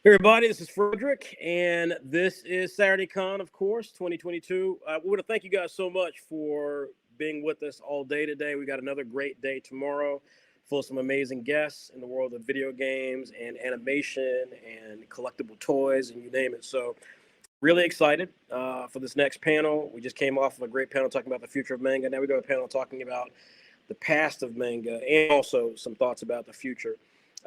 Hey everybody, this is Frederick, and this is SaturdayCon, of course, 2022. We want to thank you guys so much for being with us all day today. We got another great day tomorrow, full of some amazing guests in the world of video games and animation and collectible toys and you name it. So, really excited for this next panel. We just came off of a great panel talking about the future of manga. Now we got a panel talking about the past of manga and also some thoughts about the future.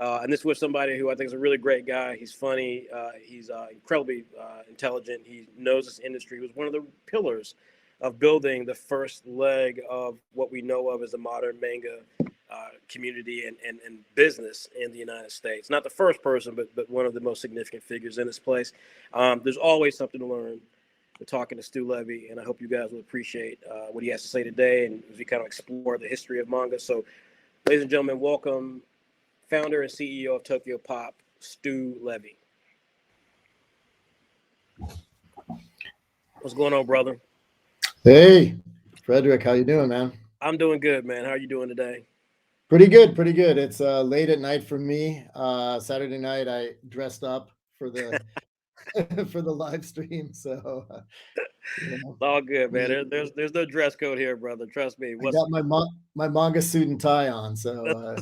And this was somebody who I think is a really great guy. He's funny. He's incredibly intelligent. He knows this industry. He was one of the pillars of building the first leg of what we know of as the modern manga community and business in the United States. Not the first person, but one of the most significant figures in this place. There's always something to learn. We're talking to Stu Levy, and I hope you guys will appreciate what he has to say today and as we kind of explore the history of manga. So, ladies and gentlemen, welcome founder and CEO of TokyoPOP, Stu Levy. What's going on, brother? Hey, Frederick, how you doing, man? I'm doing good, man. How are you doing today? Pretty good, pretty good. It's late at night for me. Saturday night, I dressed up for the for the live stream. So, It's all good, man. There's no dress code here, brother. Trust me. I got my manga suit and tie on. So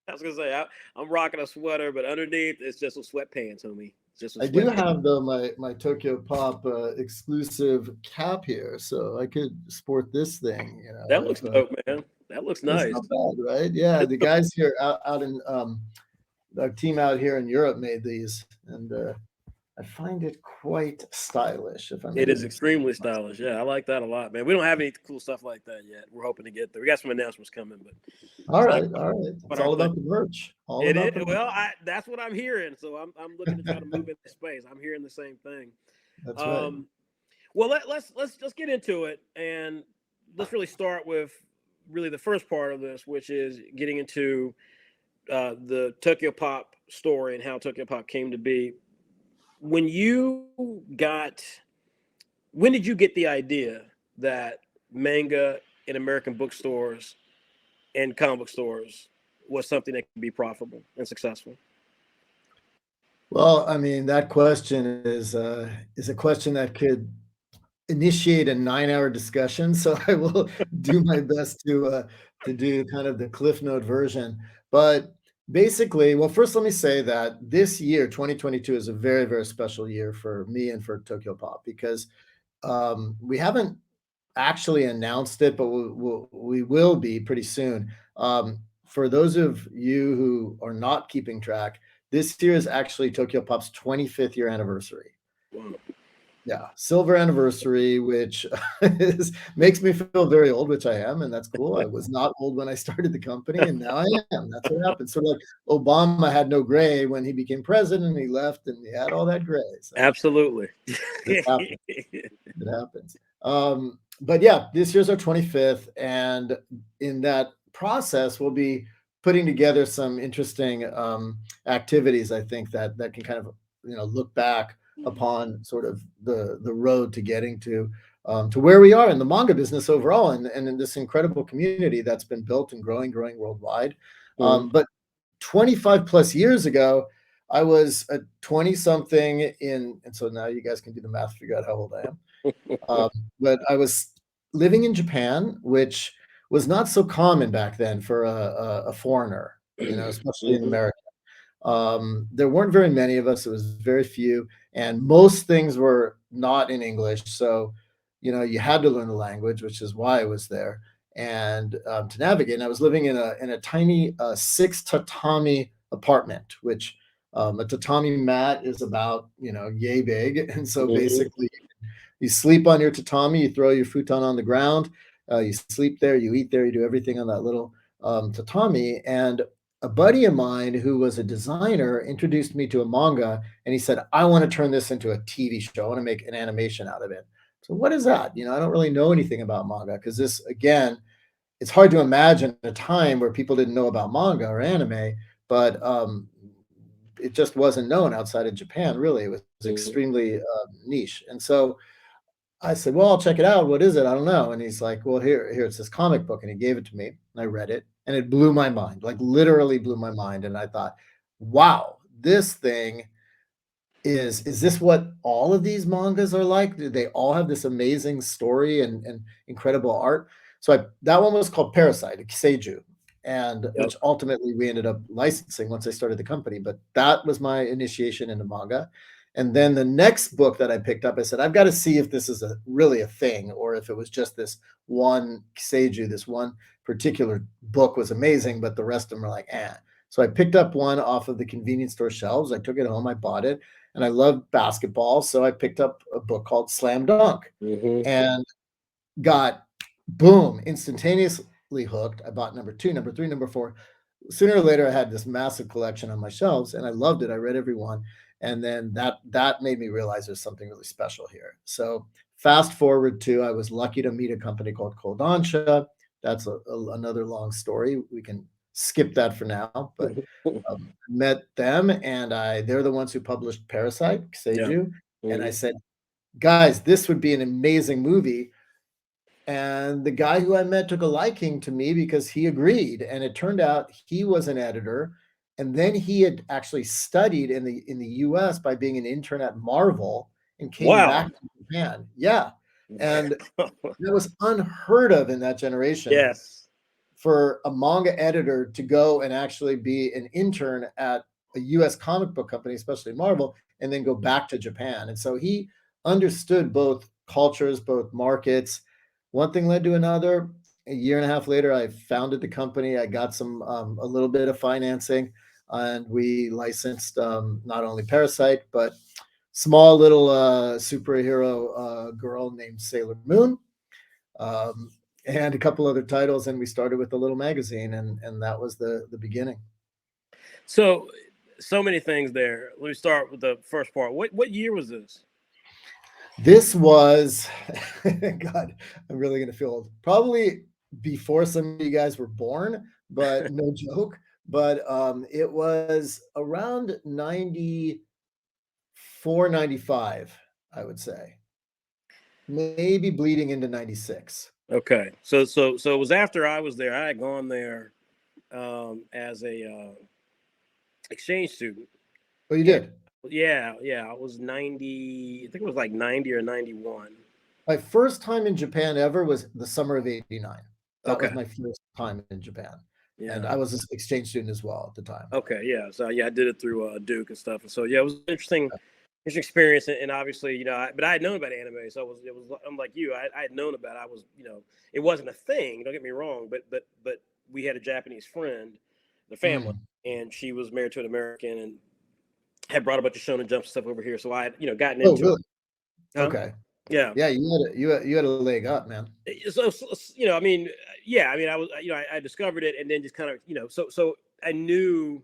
I was gonna say I'm rocking a sweater, but underneath it's just some sweatpants, homie. I do have my TokyoPOP exclusive cap here, so I could sport this thing. You know, that looks dope, man. That looks nice. Not bad, right? Yeah, the guys here out in our team out here in Europe made these, and I find it quite stylish. It is extremely stylish. Yeah, I like that a lot, man. We don't have any cool stuff like that yet. We're hoping to get there. We got some announcements coming, but all right. It's all about the merch. Well, that's what I'm hearing. So I'm looking to try to move in this space. I'm hearing the same thing. That's right. Well, let's get into it, and let's really start with really the first part of this, which is getting into the TokyoPOP story and how TokyoPOP came to be. When did you get the idea that manga in American bookstores and comic book stores was something that could be profitable and successful? Well, I mean, that question is a question that could initiate a 9-hour discussion. So I will do my best to do kind of the Cliff Note version. But basically, well, first let me say that this year, 2022, is a very, very special year for me and for TokyoPOP because we haven't actually announced it, but we will be pretty soon. For those of you who are not keeping track, this year is actually TokyoPOP's 25th year anniversary. Wow. Yeah, silver anniversary, which makes me feel very old, which I am, and that's cool. I was not old when I started the company, and now I am. That's what happens. So like Obama had no gray when he became president, he left, and he had all that gray. So absolutely. It happens. It happens. But yeah, this year's our 25th, and in that process, we'll be putting together some interesting activities, I think, that can kind of, look back upon sort of the road to getting to where we are in the manga business overall, and in this incredible community that's been built and growing worldwide. But 25 plus years ago, I was a 20-something and so now you guys can do the math, figure out how old I am. But I was living in Japan, which was not so common back then for a foreigner, especially in America. There weren't very many of us. It was very few, and most things were not in English. So, you had to learn the language, which is why I was there, and to navigate. And I was living in a tiny 6 tatami apartment, which a tatami mat is about yay big, and so basically you sleep on your tatami, you throw your futon on the ground, you sleep there, you eat there, you do everything on that little tatami. And a buddy of mine who was a designer introduced me to a manga, and he said, I want to turn this into a TV show. I want to make an animation out of it. So what is that? I don't really know anything about manga because this, again, it's hard to imagine a time where people didn't know about manga or anime, but it just wasn't known outside of Japan, really. It was extremely niche. And so I said, well, I'll check it out. What is it? I don't know. And he's like, well, here, it's this comic book. And he gave it to me, and I read it, and it blew my mind, like literally blew my mind. And I thought, wow, this thing is this what all of these mangas are like? Do they all have this amazing story and incredible art? So that one was called Parasite, Kiseiju, and Yep. which ultimately we ended up licensing once I started the company. But that was my initiation into manga. And then the next book that I picked up, I said, I've got to see if this is really a thing, or if it was just this one Kiseiju, this one particular book was amazing, but the rest of them are like, eh. So I picked up one off of the convenience store shelves. I took it home, I bought it, and I love basketball. So I picked up a book called Slam Dunk Mm-hmm. and got boom, instantaneously hooked. I bought number two, number three, number four. Sooner or later, I had this massive collection on my shelves and I loved it. I read every one. And then that made me realize there's something really special here. So fast forward to, I was lucky to meet a company called Kodansha. That's another long story. We can skip that for now, but met them and they're the ones who published Parasite, Yeah. Seiju. And I Mm-hmm. said, guys, this would be an amazing movie. And the guy who I met took a liking to me because he agreed. And it turned out he was an editor. And then he had actually studied in the US by being an intern at Marvel and came Wow. back to Japan. Yeah. And that was unheard of in that generation Yes. for a manga editor to go and actually be an intern at a US comic book company, especially Marvel, and then go back to Japan. And so he understood both cultures, both markets. One thing led to another. A year and a half later, I founded the company. I got a little bit of financing, and we licensed not only Parasite, but small little superhero girl named Sailor Moon, um, and a couple other titles. And we started with a little magazine, and that was the beginning. So many things there. Let me start with the first part. What year was this? This was, God, I'm really going to feel old. Probably before some of you guys were born, but no joke. But it was around 94, 95, I would say. Maybe bleeding into 96. Okay. So it was after I was there. I had gone there as a exchange student. Oh, you And did? yeah, I was 90, I think it was like 90 or 91. My first time in Japan ever was the summer of '89. That was Okay. my first time in Japan, and Yeah. I was an exchange student as well at the time. Okay. Yeah. So yeah, I did it through Duke and stuff. And so yeah, it was interesting experience. And obviously, but I had known about anime, so I'm like you. I had known about it. I was, it wasn't a thing. Don't get me wrong, but we had a Japanese friend, the family, Mm. and she was married to an American and had brought a bunch of Shonen Jump stuff over here. So I had, gotten Oh, into it. really? Huh? Okay. Yeah. Yeah, you had a leg up, man. So I mean, yeah, I mean, I was, I discovered it and then just kind of, so I knew,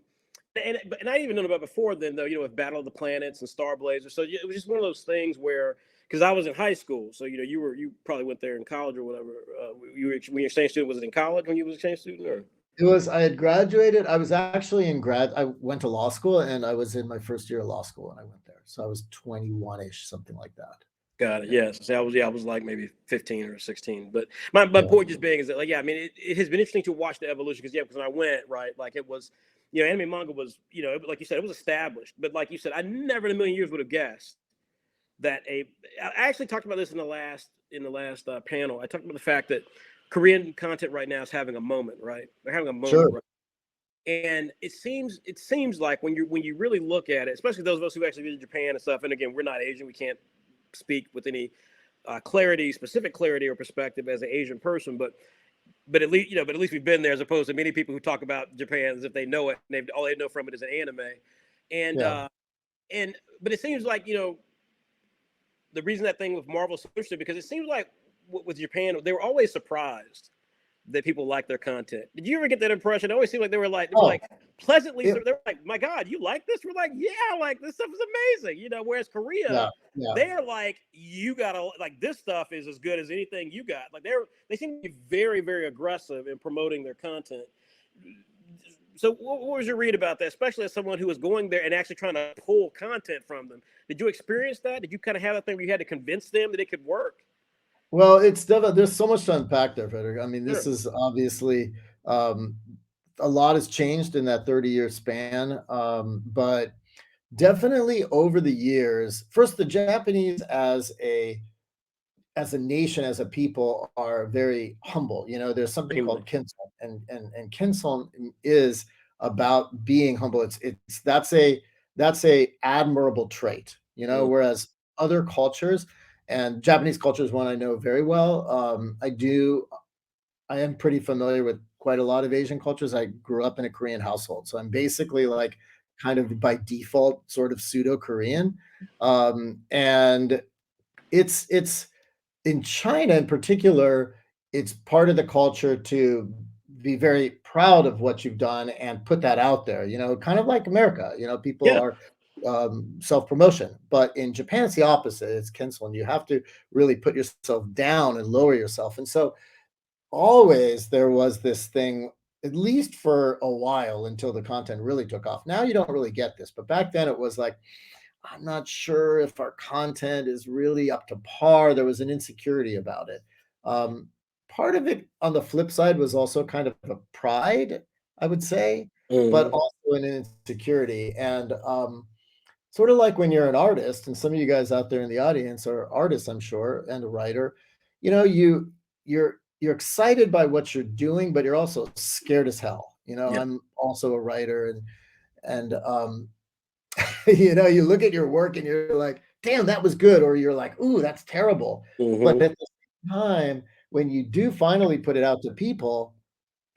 and I didn't even know about before then though, with Battle of the Planets and Star Blazer. So it was just one of those things where, because I was in high school, so you probably went there in college or whatever. You were when your exchange student, was it in college when you was an exchange student or? I had graduated. I was actually I went to law school and I was in my first year of law school when I went there. So I was 21-ish, something like that. Got it. Yeah. Yes. So I was like maybe 15 or 16. But my Yeah. point just being is that, like, yeah, I mean, it has been interesting to watch the evolution because when I went, right, like it was, anime manga was, like you said, it was established. But like you said, I never in a million years would have guessed that I actually talked about this in the last panel. I talked about the fact that Korean content right now is having a moment, right? They're having a moment, Sure. right? And it seems like when you really look at it, especially those of us who actually visit Japan and stuff. And again, we're not Asian, we can't speak with any specific clarity or perspective as an Asian person, but at least we've been there, as opposed to many people who talk about Japan as if they know it, and all they know from it is an anime, and Yeah. and but it seems like the reason that thing with Marvel is so interesting because it seems like with Japan they were always surprised that people like their content. Did you ever get that impression? It always seemed like Oh, they were like pleasantly. it, They're like, "My God, you like this?" We're like, "Yeah, like this stuff is amazing." Whereas Korea, yeah, yeah. they're like, "You gotta like this stuff is as good as anything you got." Like they seem to be very very aggressive in promoting their content. So what was your read about that, especially as someone who was going there and actually trying to pull content from them? Did you experience that? Did you kind of have that thing where you had to convince them that it could work? Well, it's definitely there's so much to unpack there, Frederick. I mean, this Sure. is obviously um, a lot has changed in that 30-year span. But Definitely over the years. First, the Japanese as a nation, as a people, are very humble. You know, there's something Extremely. called kinsel, and kinsel is about being humble. It's that's a admirable trait. You know, Mm. whereas other cultures, and Japanese culture is one I know very well. I am pretty familiar with quite a lot of Asian cultures. I grew up in a Korean household, so I'm basically like kind of by default sort of pseudo Korean, and it's in China in particular, it's part of the culture to be very proud of what you've done and put that out there, you know, kind of like America, you know, people Yeah. are self-promotion. But in Japan, it's the opposite. It's cancel, and you have to really put yourself down and lower yourself. And so always there was this thing, at least for a while until the content really took off. Now you don't really get this, but back then it was like, I'm not sure if our content is really up to par. There was an insecurity about it. Um, Part of it on the flip side was also kind of a pride, I would say, but Hmm. also an insecurity. And sort of like when you're an artist, and some of you guys out there in the audience are artists, I'm sure, and a writer, you know, you're excited by what you're doing, but you're also scared as hell. You know, Yeah. I'm also a writer, and you know, you look at your work and you're like, damn, that was good. Or you're like, ooh, that's terrible. But Hmm. at the same time, when you do finally put it out to people,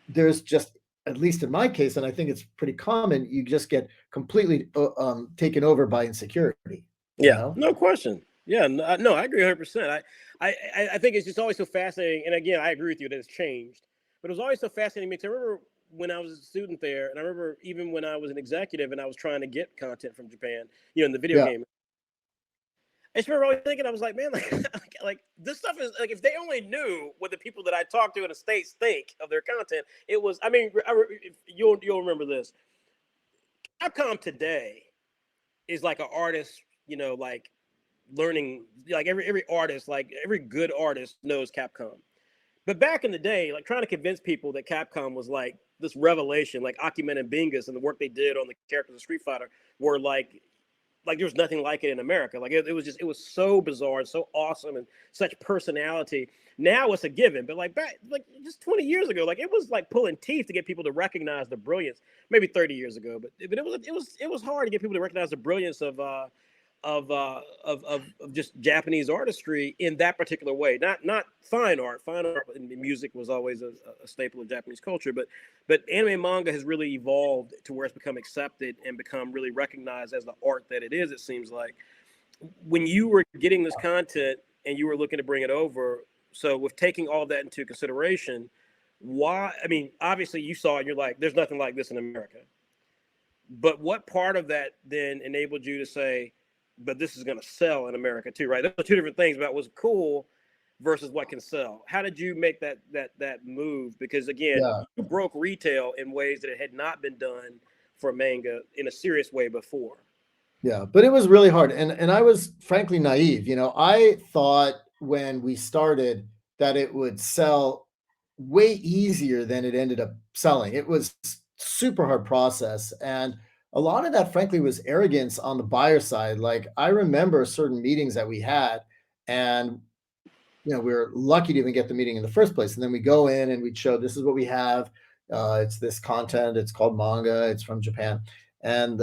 there's just, at least in my case, and I think it's pretty common, you just get completely taken over by insecurity, you Yeah. know? No question. Yeah. No, no, I agree 100%. I think it's just always so fascinating. And again, I agree with you that it's changed, but it was always so fascinating to me. 'Cause I remember when I was a student there, and I remember even when I was an executive and I was trying to get content from Japan, you know, in the video Yeah. game. I just remember always thinking, I was like, man, like this stuff is like, if they only knew what the people that I talk to in the States think of their content, it was, I mean, you'll remember this. Capcom today is like an artist, you know, like learning, like every artist, like every good artist knows Capcom. But back in the day, like trying to convince people that Capcom was like this revelation, like Akimen and Bingus and the work they did on the characters of Street Fighter were like there was nothing like it in America. Like it was just, it was so bizarre and so awesome and such personality. Now it's a given, but like back like just 20 years ago, like it was like pulling teeth to get people to recognize the brilliance. Maybe 30 years ago, but it was hard to get people to recognize the brilliance of just Japanese artistry in that particular way. Not fine art. Fine art and music was always a staple of Japanese culture, but anime and manga has really evolved to where it's become accepted and become really recognized as the art that it is. It seems like when you were getting this content and you were looking to bring it over. So with taking all that into consideration, why? I mean, obviously you saw it. And you're like, there's nothing like this in America. But what part of that then enabled you to say, but this is going to sell in America too, right? Those are two different things about what's cool versus what can sell. How did you make that move? Because again, Yeah. you broke retail in ways that it had not been done for manga in a serious way before. Yeah, but it was really hard, and I was frankly naive. You know, I thought when we started that it would sell way easier than it ended up selling. It was super hard process, and a lot of that, frankly, was arrogance on the buyer side. Like I remember certain meetings that we had, and you know, we were lucky to even get the meeting in the first place. And then we go in and we show this is what we have. It's this content. It's called manga. It's from Japan. And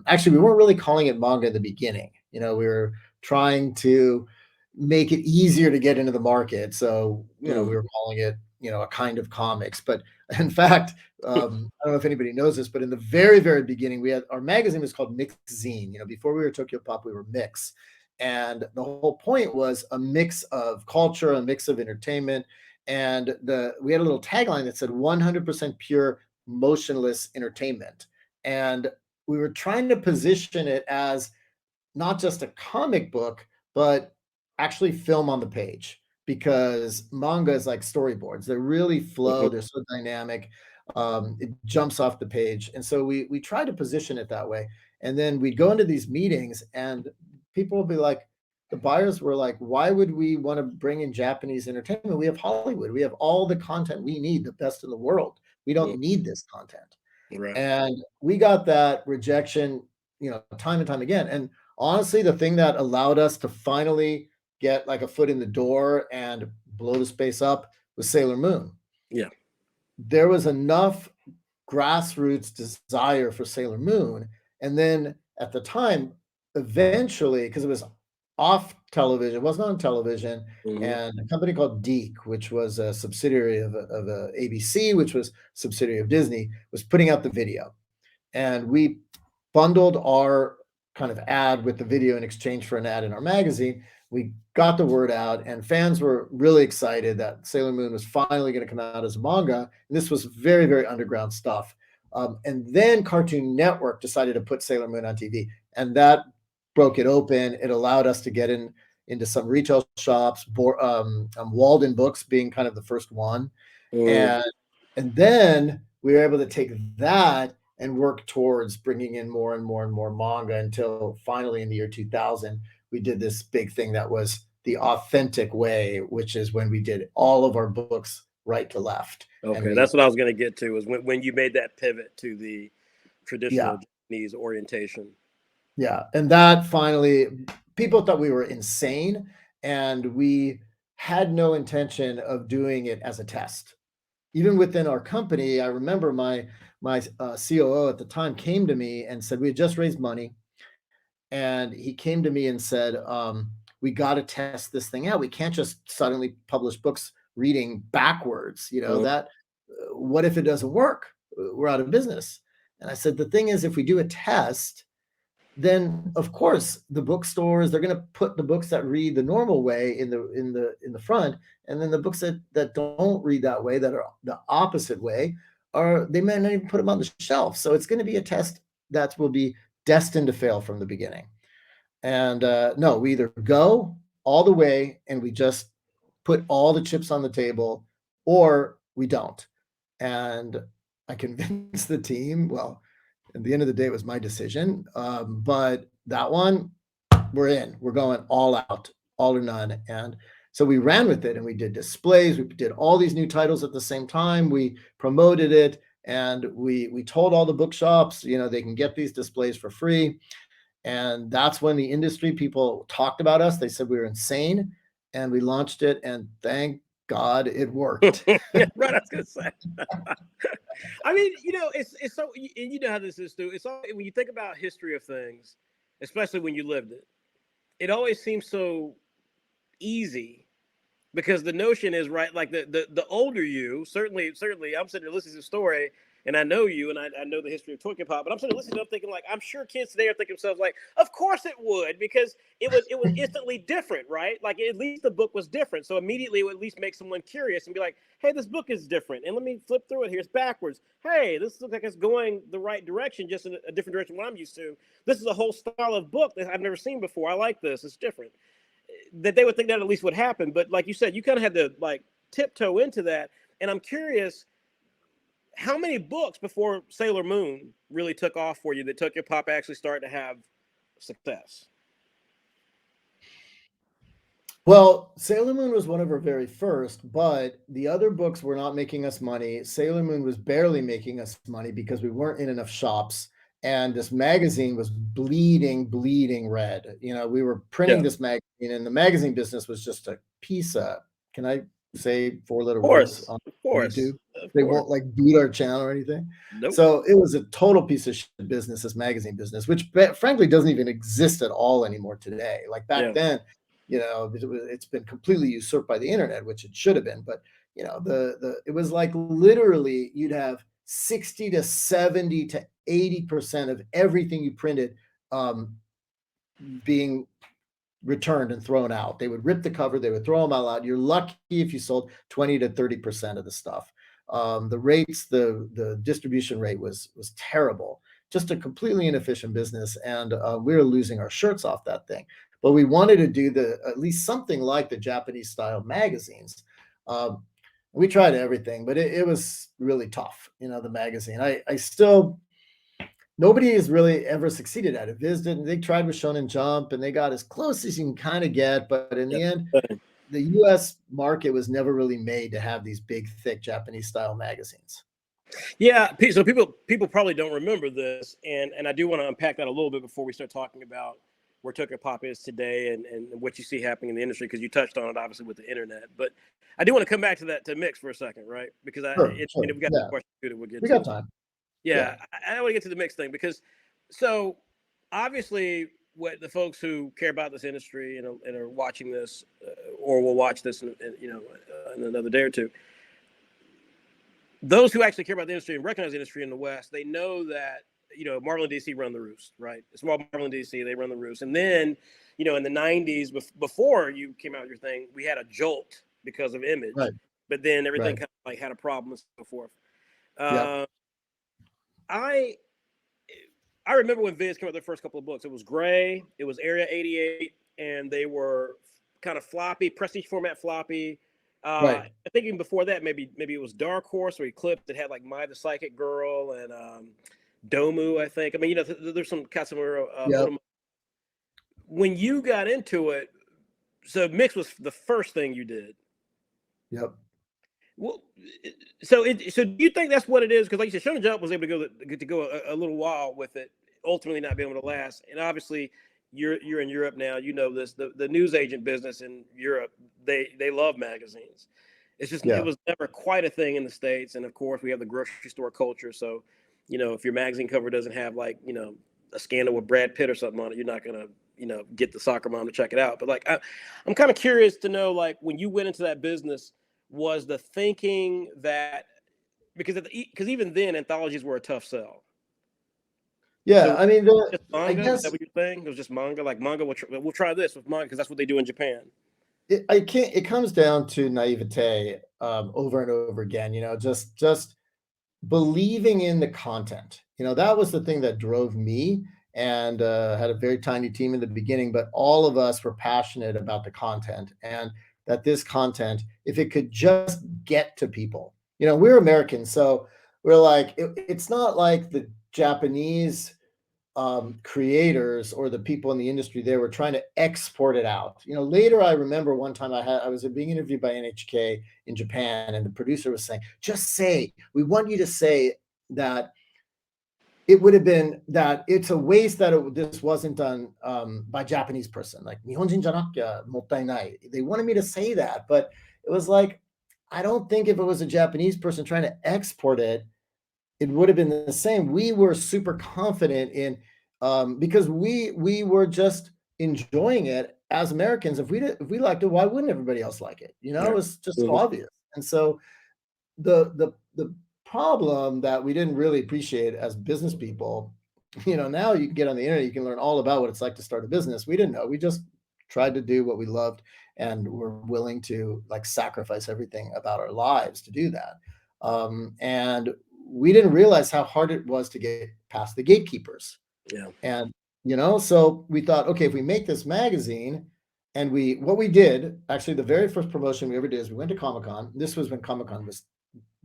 actually, we weren't really calling it manga in the beginning. You know, we were trying to make it easier to get into the market. So, you know, we Mm. were calling it, you know, a kind of comics. But in fact, I don't know if anybody knows this, but in the very, very beginning, we had our magazine was called Mix Zine. You know, before we were TokyoPOP, we were Mix. And the whole point was a mix of culture, a mix of entertainment. And we had a little tagline that said 100% pure, motionless entertainment. And we were trying to position it as not just a comic book, but actually film on the page because manga is like storyboards. They really flow. Mhm. They're so dynamic. It jumps off the page, and so we try to position it that way. And then we'd go into these meetings, and people would be like, the buyers were like, "Why would we want to bring in Japanese entertainment? We have Hollywood. We have all the content we need, the best in the world. We Mm. don't need this content." Right. And we got that rejection time and time again. And honestly, the thing that allowed us to finally get like a foot in the door and blow the space up was Sailor Moon. Yeah. There was enough grassroots desire for Sailor Moon. And then at the time, eventually, because it was off television, it wasn't on television, and a company called Deke, which was a subsidiary of ABC, which was a subsidiary of Disney, was putting out the video. And we bundled our kind of ad with the video in exchange for an ad in our magazine. We got the word out, and fans were really excited that Sailor Moon was finally going to come out as a manga. And this was very, very underground stuff. And then Cartoon Network decided to put Sailor Moon on TV, and that broke it open. It allowed us to get into some retail shops, Walden Books being kind of the first one. And then we were able to take that and work towards bringing in more and more and more manga until finally in the year 2000, we did this big thing that was the authentic way, which is when we did all of our books right to left. Okay, that's what I was going to get to, is when you made that pivot to the traditional Japanese orientation. Yeah, and that finally, people thought we were insane, and we had no intention of doing it as a test. Even within our company, I remember my COO at the time came to me and said, we had just raised money. And he came to me and said, we got to test this thing out. We can't just suddenly publish books reading backwards. That what if it doesn't work? We're out of business. And I said, the thing is, if we do a test, then of course the bookstores, they're going to put the books that read the normal way in the front, and then the books that don't read that way, that are the opposite way, they may not even put them on the shelf. So it's going to be a test that will be destined to fail from the beginning. And no, we either go all the way and we just put all the chips on the table, or we don't. And I convinced the team, well, at the end of the day, it was my decision. But that one, we're in. We're going all out, all or none. And so we ran with it, and we did displays. We did all these new titles at the same time. We promoted it, and we told all the bookshops, they can get these displays for free. And that's when the industry people talked about us. They said we were insane, and we launched it, and thank God it worked. Right, I was gonna say. I mean, it's so, and you know how this is too. It's all, when you think about history of things, especially when you lived it, it always seems so easy, because the notion is, right, like the older you, certainly, I'm sitting there listening to the story, and I know you, and I know the history of TokyoPOP, but I'm sitting there listening to it, thinking, like, I'm sure kids today are thinking to themselves, like, of course it would, because it was instantly different, right? Like, at least the book was different, so immediately it would at least make someone curious and be like, hey, this book is different, and let me flip through it. Here's backwards. Hey, this looks like it's going the right direction, just in a different direction than what I'm used to. This is a whole style of book that I've never seen before. I like this. It's different. That they would think that at least would happen. But like you said, you kind of had to like tiptoe into that. And I'm curious, how many books before Sailor Moon really took off for you that TokyoPOP actually started to have success? Well, Sailor Moon was one of our very first, but the other books were not making us money. Sailor Moon was barely making us money because we weren't in enough shops. And this magazine was bleeding red. We were printing this magazine, and the magazine business was just a piece of, can I say 4-letter words on YouTube? They won't like boot our channel or anything. Nope. So it was a total piece of shit business, this magazine business, which frankly doesn't even exist at all anymore today. Like back then, it's been completely usurped by the internet, which it should have been. But it was like literally you'd have 60 to 70 to 80% of everything you printed being returned and thrown out. They would rip the cover, they would throw them all out. You're lucky if you sold 20 to 30% of the stuff. The rates, the distribution rate was terrible. Just a completely inefficient business, and we were losing our shirts off that thing. But we wanted to do at least something like the Japanese style magazines. We tried everything, but it was really tough. The magazine. I still, nobody has really ever succeeded at it. Viz didn't. They tried with Shonen Jump, and they got as close as you can kind of get. But in the end, the U.S. market was never really made to have these big, thick Japanese style magazines. Yeah, so people probably don't remember this, and I do want to unpack that a little bit before we start talking about where TokyoPOP is today and what you see happening in the industry, because you touched on it obviously with the internet. But I do want to come back to that, to Mix for a second, right? Because Sure. and we've got Yeah, a question too that we'll get we got to. time. Yeah. Yeah, I want to get to the Mix thing because so obviously what the folks who care about this industry and are watching this or will watch this in another day or two, those who actually care about the industry and recognize the industry in the West, they know that Marvel and DC run the roost, right? It's Marvel and DC, they run the roost. And then in the '90s, before you came out with your thing, we had a jolt because of Image, Right. but then everything Right. kind of like had a problem and so forth. Yep. I I remember when Viz came out with their first couple of books. It was Gray, it was Area 88, and they were kind of floppy, prestige format floppy. Right. I think even before that, maybe it was Dark Horse or Eclipse that had like My the Psychic Girl and Domu. I think. I mean, there's some Casemiro. Yep. When you got into it, so Mix was the first thing you did. Yep. Well, so do you think that's what it is? Because like you said, Shonen Jump was able to go a little while with it, ultimately not being able to last. And obviously, you're in Europe now. You know this. The news agent business in Europe, they love magazines. It's just it Yeah. was never quite a thing in the States. And of course, we have the grocery store culture. So, if your magazine cover doesn't have like a scandal with Brad Pitt or something on it, you're not gonna get the soccer mom to check it out. But like I'm kind of curious to know, like, when you went into that business, was the thinking that because even then anthologies were a tough sell. Yeah. So I mean, just I manga, is that guess what you're saying? It was just manga, like manga. We'll try this with manga because that's what they do in Japan. it comes down to naivete over and over again. Just believing in the content. That was the thing that drove me, and had a very tiny team in the beginning, but all of us were passionate about the content, and that this content, if it could just get to people. We're Americans, so we're like, it's not like the Japanese creators or the people in the industry there were trying to export it out. Later I remember one time I was being interviewed by NHK in Japan, and the producer was saying, we want you to say that it would have been that it's a waste that this wasn't done by Japanese person, like Nihonjin janakkya mottai nai. They wanted me to say that, but it was like, I don't think if it was a Japanese person trying to export it, it would have been the same. We were super confident in because we were just enjoying it as Americans. If we liked it, why wouldn't everybody else like it? It Yeah. was just so obvious. And so the problem that we didn't really appreciate as business people, now you can get on the internet, you can learn all about what it's like to start a business. We didn't know. We just tried to do what we loved, and were willing to like sacrifice everything about our lives to do that. And we didn't realize how hard it was to get past the gatekeepers. Yeah. And so we thought, okay, if we make this magazine, and what we did, actually, the very first promotion we ever did is we went to Comic-Con. This was when Comic-Con was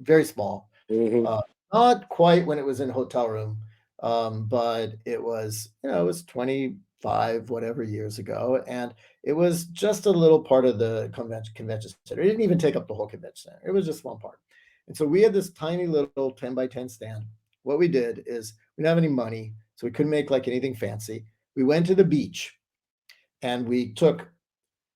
very small. Mm-hmm. Not quite when it was in hotel room, but it was, it was 25 whatever years ago, and it was just a little part of the convention center. It didn't even take up the whole convention center. It was just one part. And so we had this tiny little 10 by 10 stand. What we did is we didn't have any money, so we couldn't make like anything fancy. We went to the beach, and we took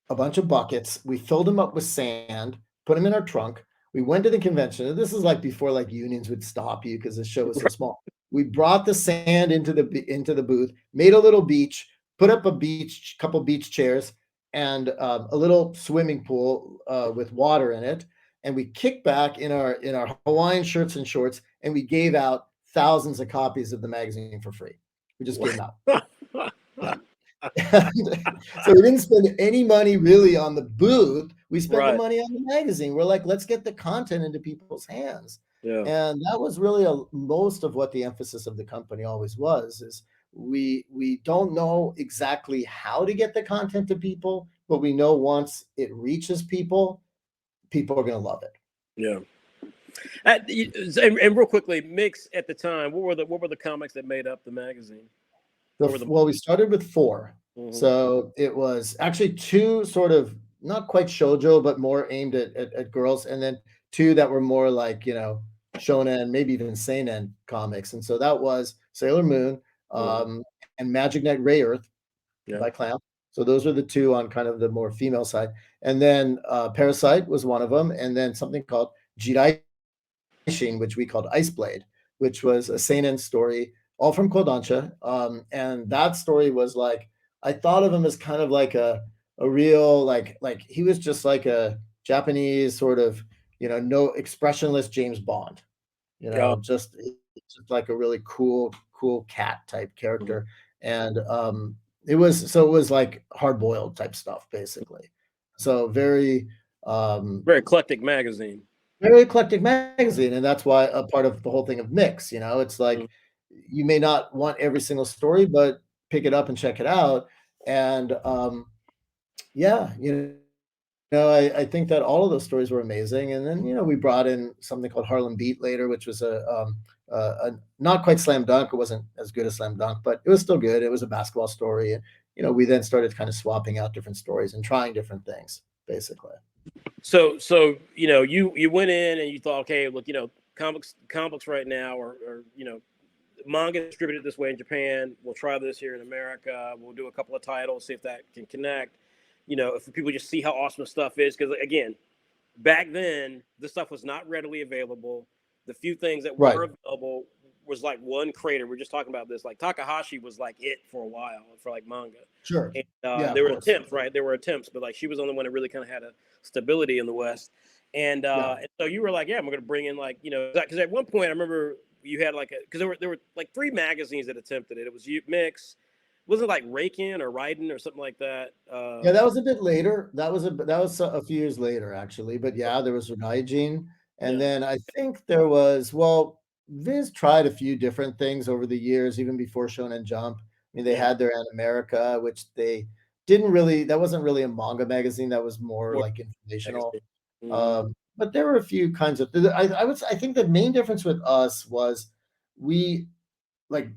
a bunch of buckets. We filled them up with sand, put them in our trunk. We went to the convention. This is like before like unions would stop you because the show was so small. We brought the sand into the booth, made a little beach, put up couple beach chairs, and a little swimming pool with water in it. And we kicked back in our Hawaiian shirts and shorts, and we gave out thousands of copies of the magazine for free. We just gave them out. Yeah. So we didn't spend any money really on the booth. We spent the money on the magazine. We're like, let's get the content into people's hands. Yeah. And that was really most of what the emphasis of the company always was, is we don't know exactly how to get the content to people, but we know once it reaches people are going to love it. Yeah. And real quickly, Mix at the time, what were the comics that made up the magazine? Well, we started with 4. Mm-hmm. So it was actually 2 sort of not quite shoujo, but more aimed at girls, and then 2 that were more like, shonen, maybe even seinen comics. And so that was Sailor Moon, and Magic Knight Ray Earth Yeah. by Clamp. So those are the two on kind of the more female side. And then Parasite was one of them, and then something called Jirai, which we called Ice Blade, which was a seinen story, all from Kodansha. And that story was like, I thought of him as kind of like a real like he was just like a Japanese sort of, no expressionless James Bond, Yeah. just like a really cool cat type character. And it was like hard boiled type stuff basically. So Very eclectic magazine. very eclectic magazine, and that's why a part of the whole thing of mix, it's like you may not want every single story, but pick it up and check it out. And yeah, I think that all of those stories were amazing. And then we brought in something called Harlem Beat later, which was a not quite slam dunk. It wasn't as good as slam dunk, but it was still good. It was a basketball story, and we then started kind of swapping out different stories and trying different things, basically. So you went in and you thought, okay, look, comics right now or manga distributed this way in Japan. We'll try this here in America. We'll do a couple of titles, see if that can connect. If people just see how awesome the stuff is, because again, back then this stuff was not readily available. The few things that were available was like one creator. We're just talking about this. Like Takahashi was like it for a while for like manga. Sure. And there were attempts, right? There were attempts, but like she was the only one that really kind of had a stability in the West. And and so you were like, yeah, I'm going to bring in like because at one point I remember you had like because there were like 3 magazines that attempted it. It was Mix. Was it like Raken or Raiden or something like that? Yeah, that was a bit later. That was a few years later, actually. But yeah, there was Raijin, and then I think there was Viz tried a few different things over the years, even before Shonen Jump. I mean, they had their America, which they didn't really. That wasn't really a manga magazine. That was more like informational. But there were a few kinds of. I think the main difference with us was we like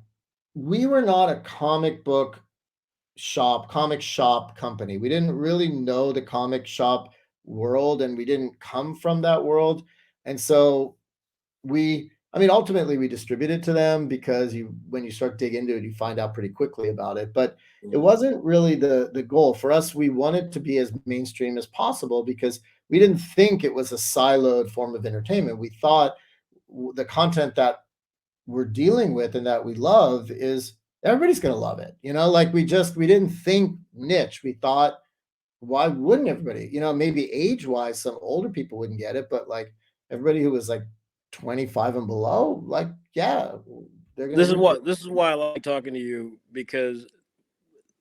we were not a comic shop company. We didn't really know the comic shop world, and we didn't come from that world. And so ultimately we distributed to them because when you start dig into it, you find out pretty quickly about it. But it wasn't really the goal for us. We wanted to be as mainstream as possible because we didn't think it was a siloed form of entertainment. We thought the content that we're dealing with and that we love is everybody's going to love it. Like we didn't think niche. We thought, why wouldn't everybody? Maybe age wise, some older people wouldn't get it, but like everybody who was like 25 and below, like, yeah, they're going to. This is why I like talking to you, because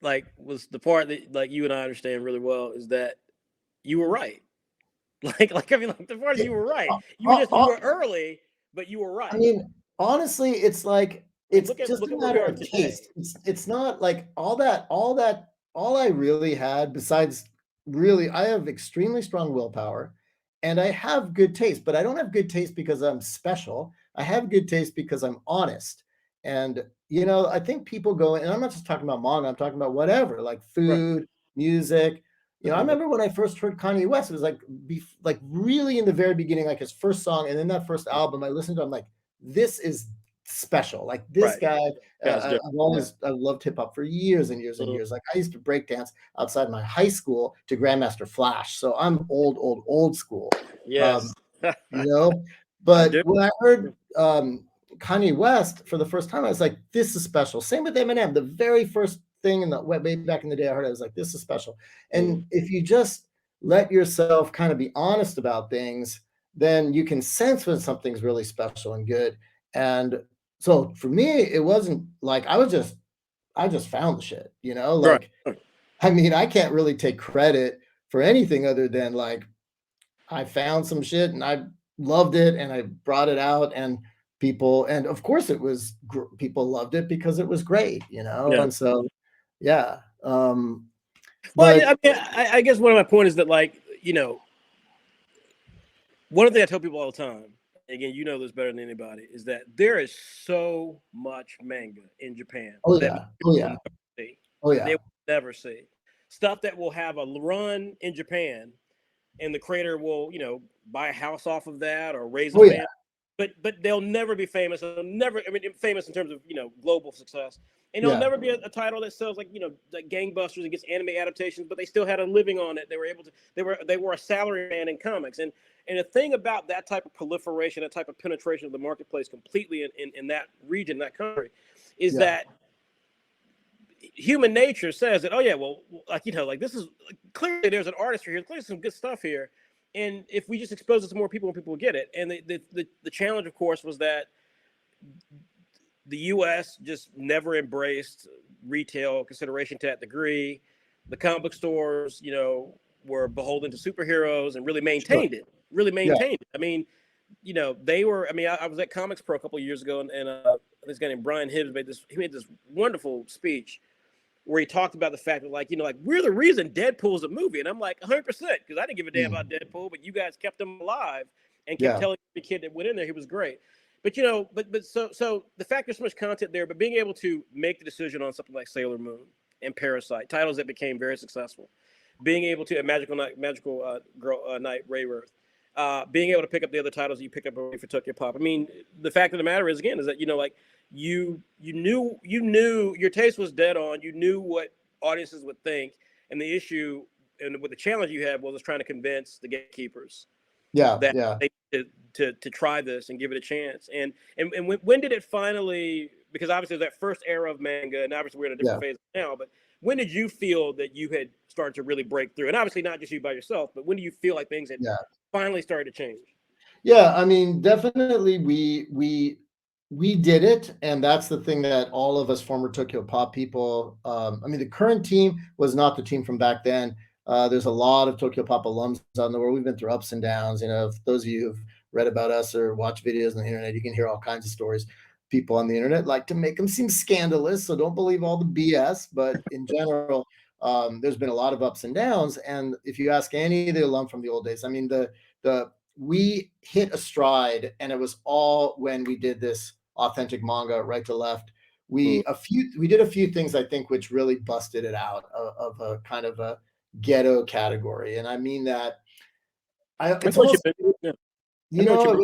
like was the part that like you and I understand really well is that you were right. Like I mean, like the part you were right. You were early, but you were right. I mean, honestly, it's like it's just a matter of taste. Today. It's not like all I really had besides really I have extremely strong willpower and I have good taste, but I don't have good taste because I'm special. I have good taste because I'm honest. And I think people go, and I'm not just talking about manga, I'm talking about whatever, like food, music. I remember when I first heard Kanye West, it was like really in the very beginning, like his first song, and then that first album, I listened to, I'm like, this is special. Like this guy, I've loved hip hop for years and years and years. Like I used to break dance outside my high school to Grandmaster Flash, so I'm old school. Yes, But when I heard Kanye West for the first time, I was like, this is special. Same with Eminem. The very first thing way back in the day I heard, I was like, this is special. And if you just let yourself kind of be honest about things, then you can sense when something's really special and good. And so for me, it wasn't like I just found the shit, like, I mean, I can't really take credit for anything other than like, I found some shit and I loved it and I brought it out and of course people loved it because it was great, and so, yeah. Well, I mean, I guess one of my point is that like, one of the things I tell people all the time, again, this better than anybody, is that there is so much manga in Japan. They will never see stuff that will have a run in Japan, and the creator will, buy a house off of that or raise a family. but they'll never be famous. They'll never, I mean, famous in terms of global success, and they'll Yeah. never be a title that sells like like gangbusters and gets anime adaptations. But they still had a living on it. They were able to. They were a salary man in comics, and the thing about that type of proliferation, that type of penetration of the marketplace completely in that region, that country, is Yeah. that human nature says that, oh yeah, well, like like this is clearly there's an artistry here, clearly some good stuff here, and if we just expose it to more people, people will get it. And the challenge, of course, was that the U.S. just never embraced retail consideration to that degree. The comic book stores, were beholden to superheroes and really Sure. maintained it. Really Yeah. maintained it. I mean, they were. I mean, I was at Comics Pro a couple of years ago, and this guy named Brian Hibbs made this. He made this wonderful speech where he talked about the fact that, like we're the reason Deadpool's a movie, and I'm like 100% because I didn't give a damn about Deadpool, but you guys kept him alive and kept Yeah. telling the kid that went in there he was great. But so the fact there's so much content there, but being able to make the decision on something like Sailor Moon and Parasite, titles that became very successful, being able to a Magical Girl Night Rayearth, being able to pick up the other titles that you picked up for TokyoPOP. I mean, the fact of the matter is, again, is that like you knew your taste was dead on. You knew what audiences would think, and the issue and what the challenge you had was trying to convince the gatekeepers Yeah. that Yeah. they to try this and give it a chance. And when did it finally? Because obviously there's that first era of manga, and obviously we're in a different phase now. But when did you feel that you had started to really break through? And obviously not just you by yourself, but when do you feel like things had finally started to change? Yeah, I mean, definitely we did it, and that's the thing that all of us former TokyoPOP people. I mean, the current team was not the team from back then. There's a lot of TokyoPOP alums out in the world. We've been through ups and downs. If those of you who've read about us or watch videos on the internet, you can hear all kinds of stories. People on the internet like to make them seem scandalous, so don't believe all the BS. But in general, there's been a lot of ups and downs. And if you ask any of the alum from the old days, I mean, the we hit a stride, and it was all when we did this authentic manga right to left. We did a few things, I think, which really busted it out of a kind of a ghetto category. And I mean that it's almost, Yeah. it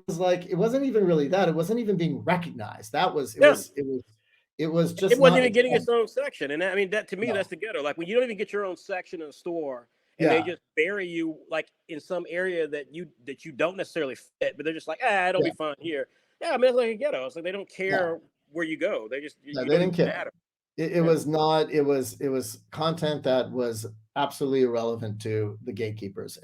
was like it wasn't even really that. It wasn't even being recognized. That was it was just it wasn't not even getting its own section. And I mean, that to me, no. that's the ghetto. Like when you don't even get your own section in a store, and they just bury you like in some area that you don't necessarily fit, but they're just like, it'll be fine here. Yeah, I mean, it's like a ghetto. It's like they don't care where you go. They just No, you they don't didn't even care. matter. It was not. It was content that was absolutely irrelevant to the gatekeepers.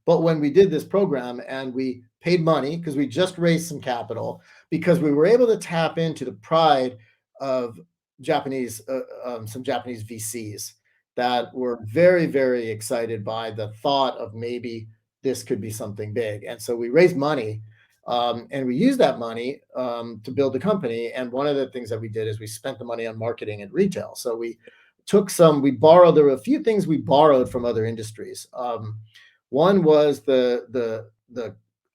But when we did this program and we paid money because we just raised some capital, because we were able to tap into the pride of some Japanese VCs that were very, very excited by the thought of maybe this could be something big. And so we raised money. And we used that money to build the company. And one of the things that we did is we spent the money on marketing and retail. So we borrowed. There were a few things we borrowed from other industries. One was the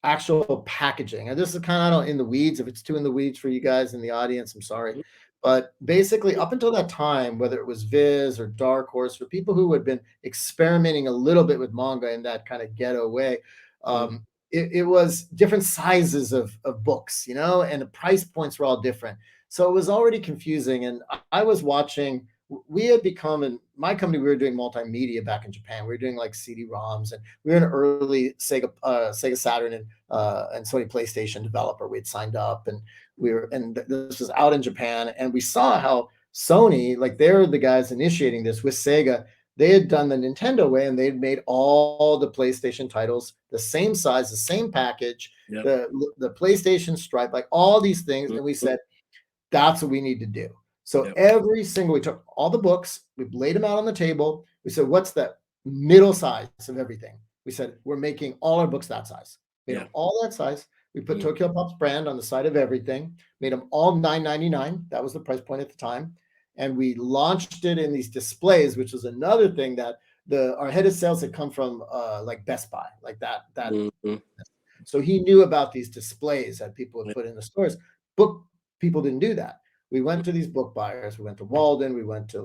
actual packaging. And this is kind of in the weeds. If it's too in the weeds for you guys in the audience, I'm sorry. But basically, up until that time, whether it was Viz or Dark Horse, or people who had been experimenting a little bit with manga in that kind of ghetto way, it was different sizes of books, and the price points were all different. So it was already confusing. And I was watching, we had become, in my company, we were doing multimedia back in Japan. We were doing like CD-ROMs, and we were an early Sega Saturn and Sony PlayStation developer. We had signed up, and this was out in Japan. And we saw how Sony, like they're the guys initiating this with Sega. They had done the Nintendo way, and they had made all the PlayStation titles the same size, the same package, the PlayStation Stripe, like all these things. And we said, that's what we need to do. So we took all the books, we laid them out on the table. We said, what's the middle size of everything? We said, we're making all our books that size. Made them all that size. We put TokyoPOP's brand on the side of everything, made them all $9.99. That was the price point at the time. And we launched it in these displays, which was another thing that our head of sales had come from like Best Buy, like that. So he knew about these displays that people would put in the stores. Book people didn't do that. We went to these book buyers. We went to Walden. We went to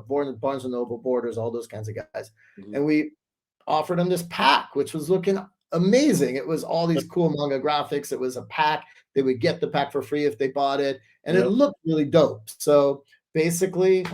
Barnes and Noble, Borders, all those kinds of guys. And we offered them this pack, which was looking amazing. It was all these cool manga graphics. It was a pack. They would get the pack for free if they bought it, and it Yep. looked really dope. So basically,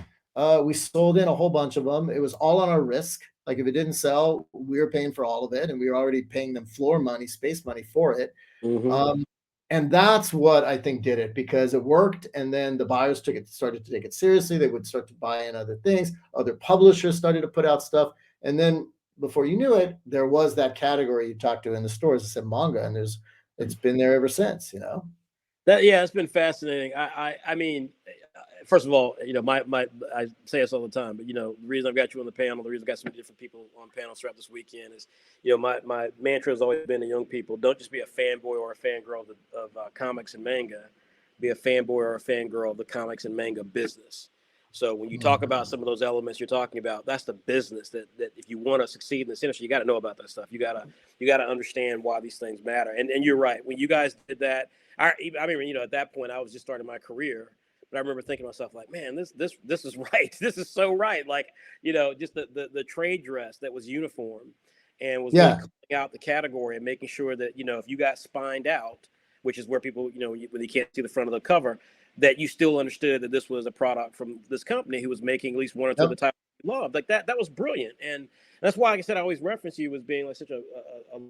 we sold in a whole bunch of them. It was all on our risk. Like if it didn't sell, we were paying for all of it, and we were already paying them floor money, space money for it. Mm-hmm. And that's what I think did it, because it worked. And then the buyers started to take it seriously. They would start to buy in other things. Other publishers started to put out stuff. And then before you knew it, there was that category you talked to in the stores that said manga, and it's been there ever since, you know? Yeah, it's been fascinating. I mean, first of all, my I say this all the time, but the reason I've got you on the panel, the reason I've got so many different people on panels throughout this weekend is, my mantra has always been to young people: don't just be a fanboy or a fangirl of comics and manga, be a fanboy or a fangirl of the comics and manga business. So when you talk about some of those elements you're talking about, that's the business that if you want to succeed in this industry, you got to know about that stuff. You got to understand why these things matter. And you're right. When you guys did that, I mean, at that point I was just starting my career, but I remember thinking to myself, like, man, this is right. This is so right. Like, just the trade dress that was uniform and was really Yeah. calling out the category and making sure that, if you got spined out, which is where people, when you can't see the front of the cover, that you still understood that this was a product from this company who was making at least one or two of Yep. the titles you loved. Like that was brilliant. And that's why, like I said, I always reference you as being like such a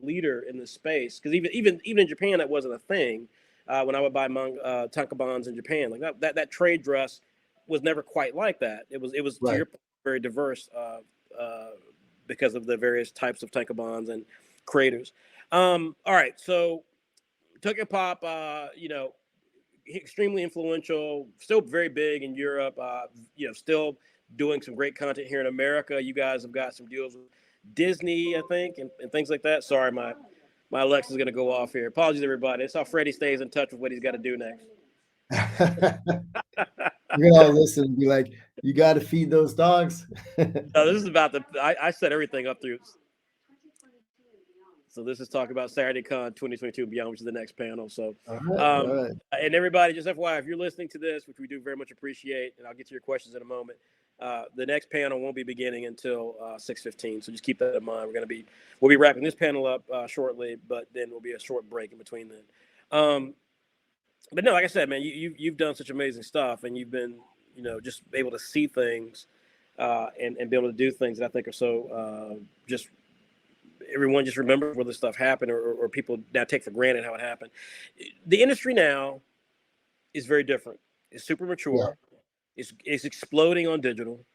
leader in this space. Because even in Japan, that wasn't a thing. When I would buy tankobons in Japan, like that trade dress was never quite like that. It was to Right. your point, very diverse because of the various types of tankobons and creators. All right, so TokyoPOP, extremely influential, still very big in Europe. Still doing some great content here in America. You guys have got some deals with Disney, I think, and things like that. Sorry, my Alexa's going to go off here. Apologies, everybody. It's how Freddie stays in touch with what he's got to do next. You're gonna all listen and be like, you got to feed those dogs. No, this is about I set everything up through. So this is talking about SaturdayCon 2022 and beyond, which is the next panel. So, All right. All right. and everybody, just FYI, if you're listening to this, which we do very much appreciate, and I'll get to your questions in a moment, the next panel won't be beginning until 6:15. So just keep that in mind. We'll be wrapping this panel up shortly, but then will be a short break in between then. But no, like I said, man, you've done such amazing stuff, and you've been, just able to see things and be able to do things that I think are so just everyone just remembers where this stuff happened, or people now take for granted how it happened. The industry now is very different. It's super Yeah. mature. It's exploding on digital.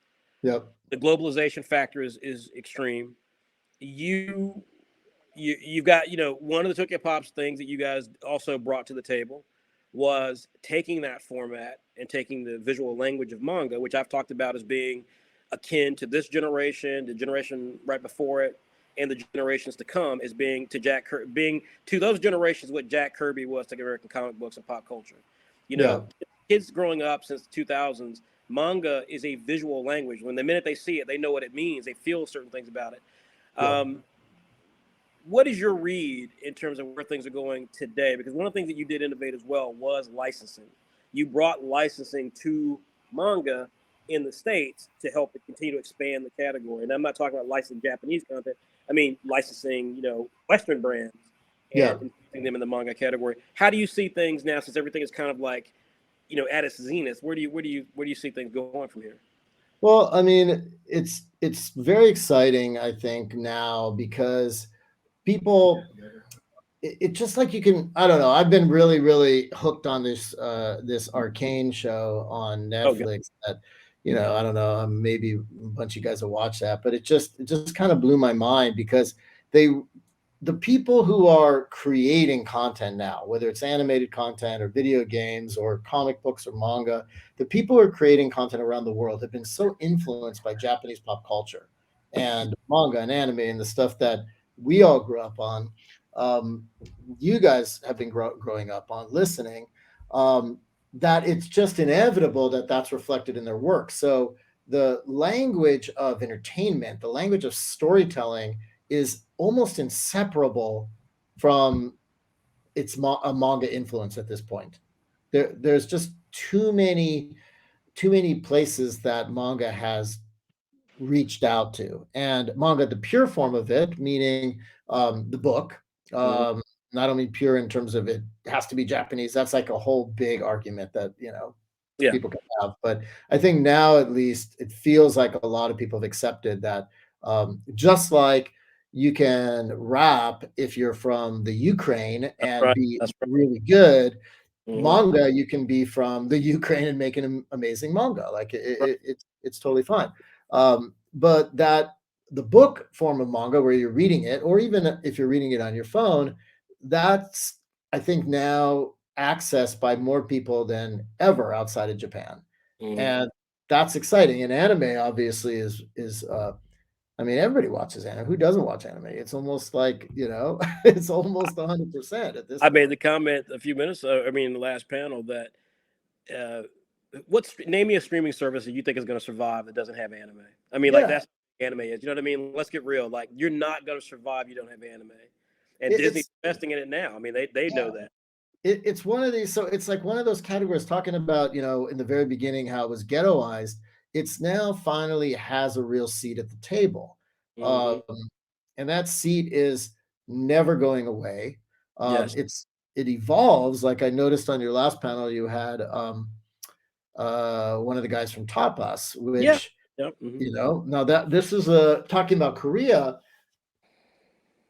Yep. The globalization factor is extreme. You've got, one of the TokyoPop's things that you guys also brought to the table was taking that format and taking the visual language of manga, which I've talked about as being akin to this generation, the generation right before it, and the generations to come, as being to those generations what Jack Kirby was to American comic books and pop culture. You Yeah. know, kids growing up since the 2000s, manga is a visual language. When the minute they see it, they know what it means. They feel certain things about it. Yeah. What is your read in terms of where things are going today? Because one of the things that you did innovate as well was licensing. You brought licensing to manga in the States to help it continue to expand the category. And I'm not talking about licensing Japanese content. I mean licensing, Western brands Yeah. and putting them in the manga category. How do you see things now, since everything is kind of like, at its zenith? Where do you see things going from here? Well, I mean, it's very exciting, I think, now, because people, it just like you can, I don't know. I've been really, really hooked on this Arcane show on Oh, God. Netflix that, I don't know, maybe a bunch of you guys will watch that, but it just kind of blew my mind, because they the people who are creating content now, whether it's animated content or video games or comic books or manga, the people who are creating content around the world have been so influenced by Japanese pop culture and manga and anime and the stuff that we all grew up on. Um, you guys have been growing up on, listening, that it's just inevitable that that's reflected in their work. So the language of entertainment, the language of storytelling, is almost inseparable from a manga influence at this point. There's just too many places that manga has reached out to. And manga, the pure form of it, meaning the book, Mhm. not only pure in terms of it has to be Japanese. That's like a whole big argument that Yeah. people can have. But I think now at least it feels like a lot of people have accepted that just like you can rap if you're from the Ukraine That's and right. be That's right. really good, Mhm. manga you can be from the Ukraine and make an amazing manga. Like Right. it's totally fine. But that the book form of manga where you're reading it, or even if you're reading it on your phone, that's I think now accessed by more people than ever outside of Japan, Mhm. and that's exciting. And anime obviously is I mean everybody watches anime. Who doesn't watch anime? It's almost like it's almost 100% at this I made the point. comment a few minutes, I mean, the last panel that uh, name me a streaming service that you think is going to survive that doesn't have anime. I mean, like Yeah, that's what anime is. You know what I mean? Let's get real. Like you're not going to survive. You don't have anime, and Disney's it's investing in it now. I mean, they know yeah. that. It's one of these, so it's like one of those categories talking about, in the very beginning how it was ghettoized. It's now finally has a real seat at the table. Hmm. Um, and that seat is never going away. Yes. It evolves. Like I noticed on your last panel, you had one of the guys from Tapas, Yeah. which, Yep. Hmm. now that this is talking about Korea,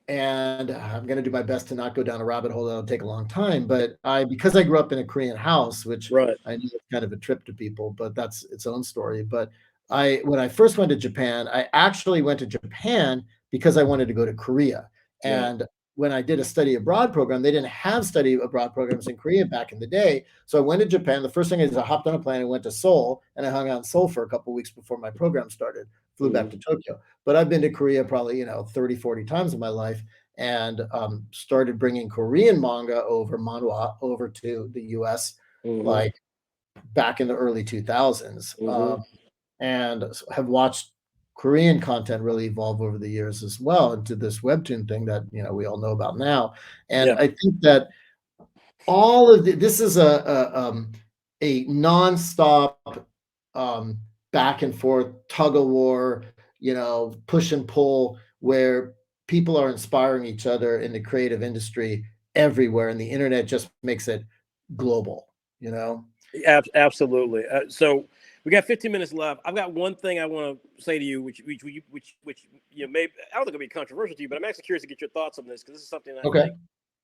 and I'm going to do my best to not go down a rabbit hole that'll take a long time. But because I grew up in a Korean house, which Right. I know it's kind of a trip to people, but that's its own story. But when I first went to Japan, I actually went to Japan because I wanted to go to Korea. Yeah. And when I did a study abroad program, they didn't have study abroad programs in Korea back in the day. So I went to Japan. The first thing is I hopped on a plane and went to Seoul, and I hung out in Seoul for a couple of weeks before my program started. Flew back Hmm. to Tokyo, but I've been to Korea probably 30, 40 times in my life, and started bringing Korean manga over manhwa over to the US Hmm. like back in the early 2000s, Hmm. and have watched Korean content really evolve over the years as well into this webtoon thing that we all know about now. And Yeah. I think that all of this is a nonstop um, back and forth tug of war, push and pull, where people are inspiring each other in the creative industry everywhere, and the internet just makes it global. You know. Absolutely. So we got 15 minutes left. I've got one thing I want to say to you, which maybe I don't think it'll be controversial to you, but I'm actually curious to get your thoughts on this because this is something I Okay. think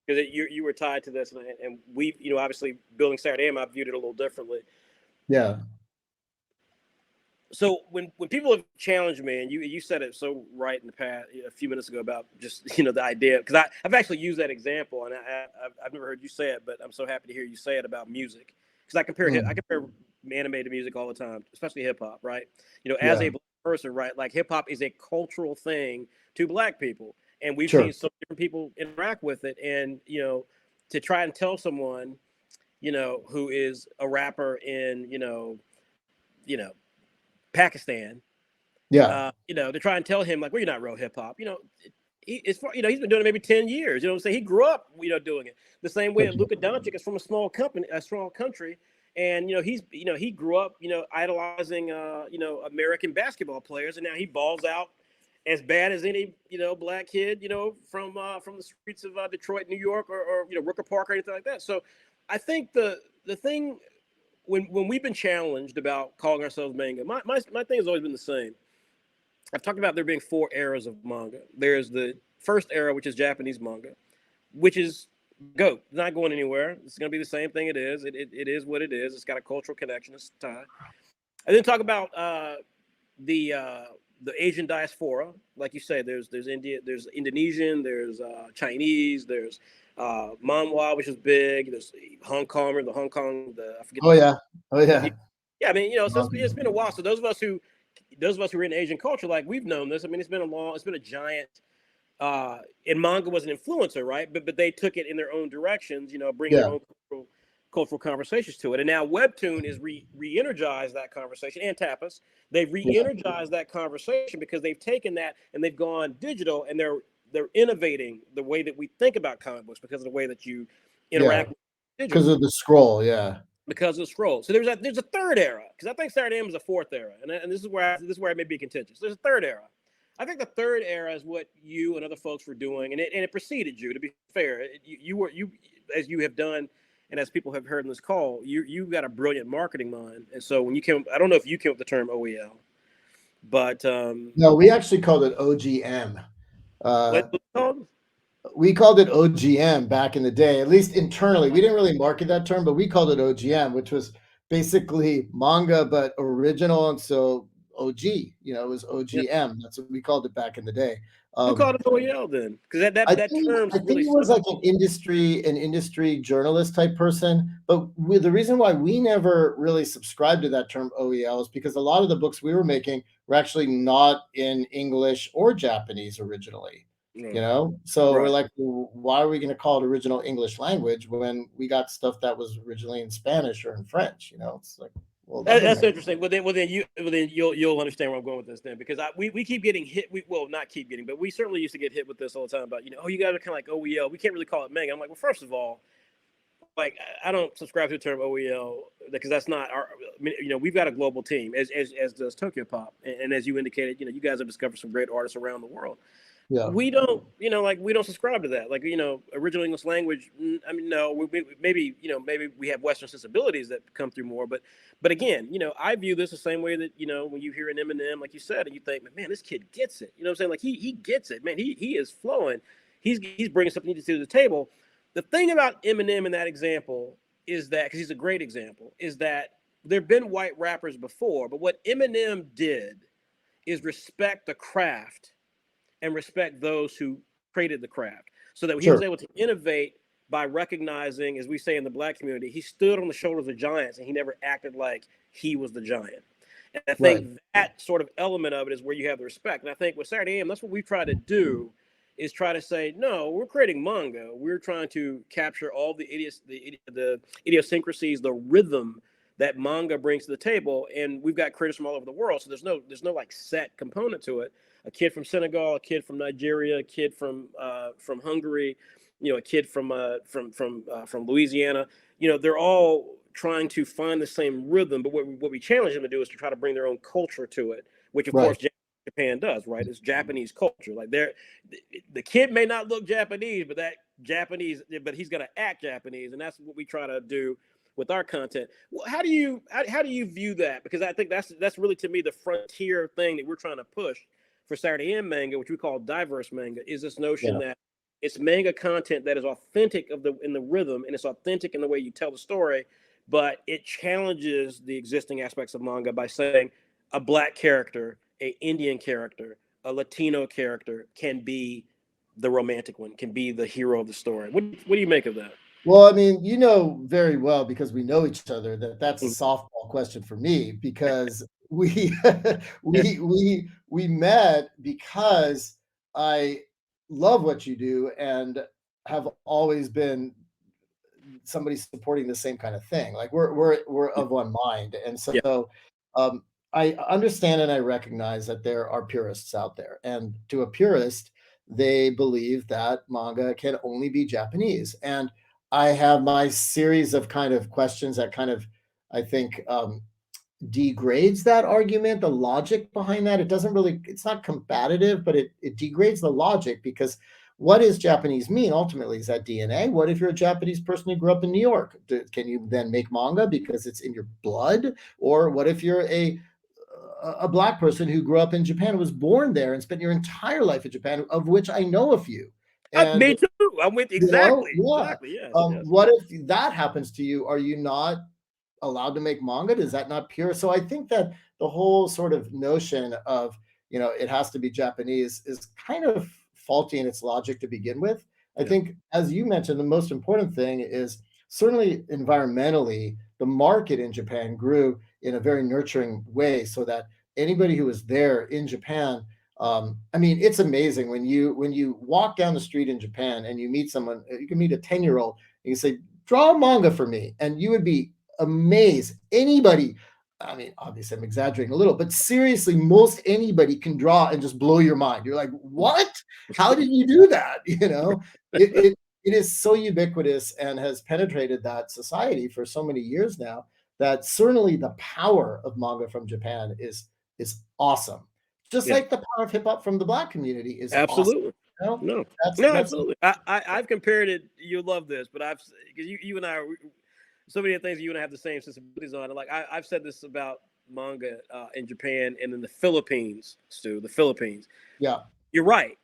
because you were tied to this, and we obviously building Saturday, I viewed it a little differently. Yeah. So when people have challenged me, and you said it so right in the past a few minutes ago about just the idea, because I've actually used that example, and I've never heard you say it, but I'm so happy to hear you say it about music, because I Mm. compare anime to music all the time, especially hip hop, right? As a Yeah. black person, right? Like hip hop is a cultural thing to black people, and we've Sure. seen so different people interact with it, and to try and tell someone who is a rapper in you know Pakistan, Yeah. to try and tell him like, well, you're not real hip hop. He's been doing it maybe 10 years. You know what I'm saying? He grew up, doing it the same way that Totally. Luka Doncic is from a small country. And, he grew up, idolizing, American basketball players. And now he balls out as bad as any, black kid, from the streets of Detroit, New York, or Rooker Park or anything like that. So I think the thing when we've been challenged about calling ourselves manga, my thing has always been the same. I've talked about there being four eras of manga. There's the first era, which is Japanese manga, which is GOAT. It's not going anywhere. It's going to be the same thing it is. It is what it is. It's got a cultural connection. It's tied. And then talk about the uh, the Asian diaspora. Like you say, there's India, there's Indonesian, there's Chinese, there's manhwa, which is big. There's the Hong Kong, I forget Oh the yeah. Oh yeah. yeah. I mean, so it's been a while. So those of us who are in Asian culture, like we've known this. I mean, it's been a giant. And manga was an influencer, right? But they took it in their own directions, bringing their Yeah. own cultural conversations to it. And now Webtoon is re-energized that conversation, and Tapas. They've Yeah. re-energized that conversation because they've taken that and they've gone digital, and they're innovating the way that we think about comic books because of the way that you Yeah. interact with Because digital. of the scroll. Yeah. because of scrolls. So there's a third era, because I think Saturday M is a fourth era, and this is where I may be contentious. There's a third era. I think the third era is what you and other folks were doing, and it preceded you. To be fair, you as you have done, and as people have heard in this call, you got a brilliant marketing mind. And so when you came, I don't know if you came up with the term OEL, but no, we actually called it OGM. what was it called? We called it OGM back in the day, at least internally. We didn't really market that term, but we called it OGM, which was basically manga, but original. And so OG, it was OGM. Yeah. That's what we called it back in the day. Who called it OEL then? Because that term I think really it was like an industry journalist type person. But the reason why we never really subscribed to that term OEL is because a lot of the books we were making were actually not in English or Japanese originally. So we're like, well, why are we going to call it original English language when we got stuff that was originally in Spanish or in French? It's like, well, that's interesting. Well, then you'll understand where I'm going with this then, because we keep getting hit. Not keep getting, but we certainly used to get hit with this all the time about, oh, you guys are kind of like OEL. We can't really call it manga. I'm like, well, first of all, like, I don't subscribe to the term OEL because that's not our. We've got a global team as does TokyoPOP, and as you indicated, you guys have discovered some great artists around the world. Yeah. We don't, we don't subscribe to that. Like, original English language. I mean, no, maybe we have Western sensibilities that come through more. But again, I view this the same way that, when you hear an Eminem, like you said, and you think, man, this kid gets it. You know what I'm saying? Like, he gets it, man. He is flowing. He's bringing something to the table. The thing about Eminem in that example is that, because he's a great example, is that there have been white rappers before, but what Eminem did is respect the craft and respect those who created the craft, so that he was able to innovate by recognizing, as we say in the Black community, he stood on the shoulders of giants and he never acted like he was the giant. And I think that sort of element of it is where you have the respect. And I think with Saturday AM, that's what we've tried to do, is try to say, no, we're creating manga. We're trying to capture all the idiosyncrasies, the rhythm that manga brings to the table. And we've got creators from all over the world. So there's no like set component to it. A kid from Senegal, a kid from Nigeria, a kid from Hungary, a kid from Louisiana. They're all trying to find the same rhythm, but what we challenge them to do is to try to bring their own culture to it, which of course Japan does, right? It's Japanese culture. Like, the kid may not look Japanese, but he's gonna act Japanese, and that's what we try to do with our content. Well, how do you view that? Because I think that's really, to me, the frontier thing that we're trying to push for Saturday M manga, which we call diverse manga, is this notion that it's manga content that is authentic in the rhythm, and it's authentic in the way you tell the story, but it challenges the existing aspects of manga by saying a Black character, an Indian character, a Latino character can be the romantic one, can be the hero of the story. What do you make of that? Well, I mean, very well, because we know each other, that's a softball question for me, because we met because I love what you do and have always been somebody supporting the same kind of thing. Like, we're of one mind. And so I understand and I recognize that there are purists out there, and to a purist, they believe that manga can only be Japanese. And I have my series of kind of questions that kind of, I think, degrades that argument, the logic behind that. It's not combative, but it degrades the logic, because what does Japanese mean ultimately? Is that DNA? What if you're a Japanese person who grew up in New York? Can you then make manga because it's in your blood? Or what if you're a Black person who grew up in Japan, was born there, and spent your entire life in Japan, of which I know a few? And me too. I'm with exactly. Exactly. Yes, What if that happens to you? Are you not allowed to make manga? Is that not pure? So I think that the whole sort of notion of, it has to be Japanese is kind of faulty in its logic to begin with. I think, as you mentioned, the most important thing is certainly environmentally, the market in Japan grew in a very nurturing way, so that anybody who was there in Japan, I mean, it's amazing when you walk down the street in Japan and you meet someone. You can meet a 10-year-old and you say, draw a manga for me, and you would be amazed. Anybody, I mean, obviously I'm exaggerating a little, but seriously, most anybody can draw and just blow your mind. You're like, what? How did you do that? it is so ubiquitous and has penetrated that society for so many years now that certainly the power of manga from Japan is awesome. Just Yeah, like the power of hip hop from the Black community is awesome. absolutely. You know? No, That's no, that's absolutely. I've compared it. You'll love this, but I've because you and I are so many things you and I have the same sensibilities on. Like I've said this about manga in Japan and in the Philippines, Stu, the Philippines. yeah, You're right.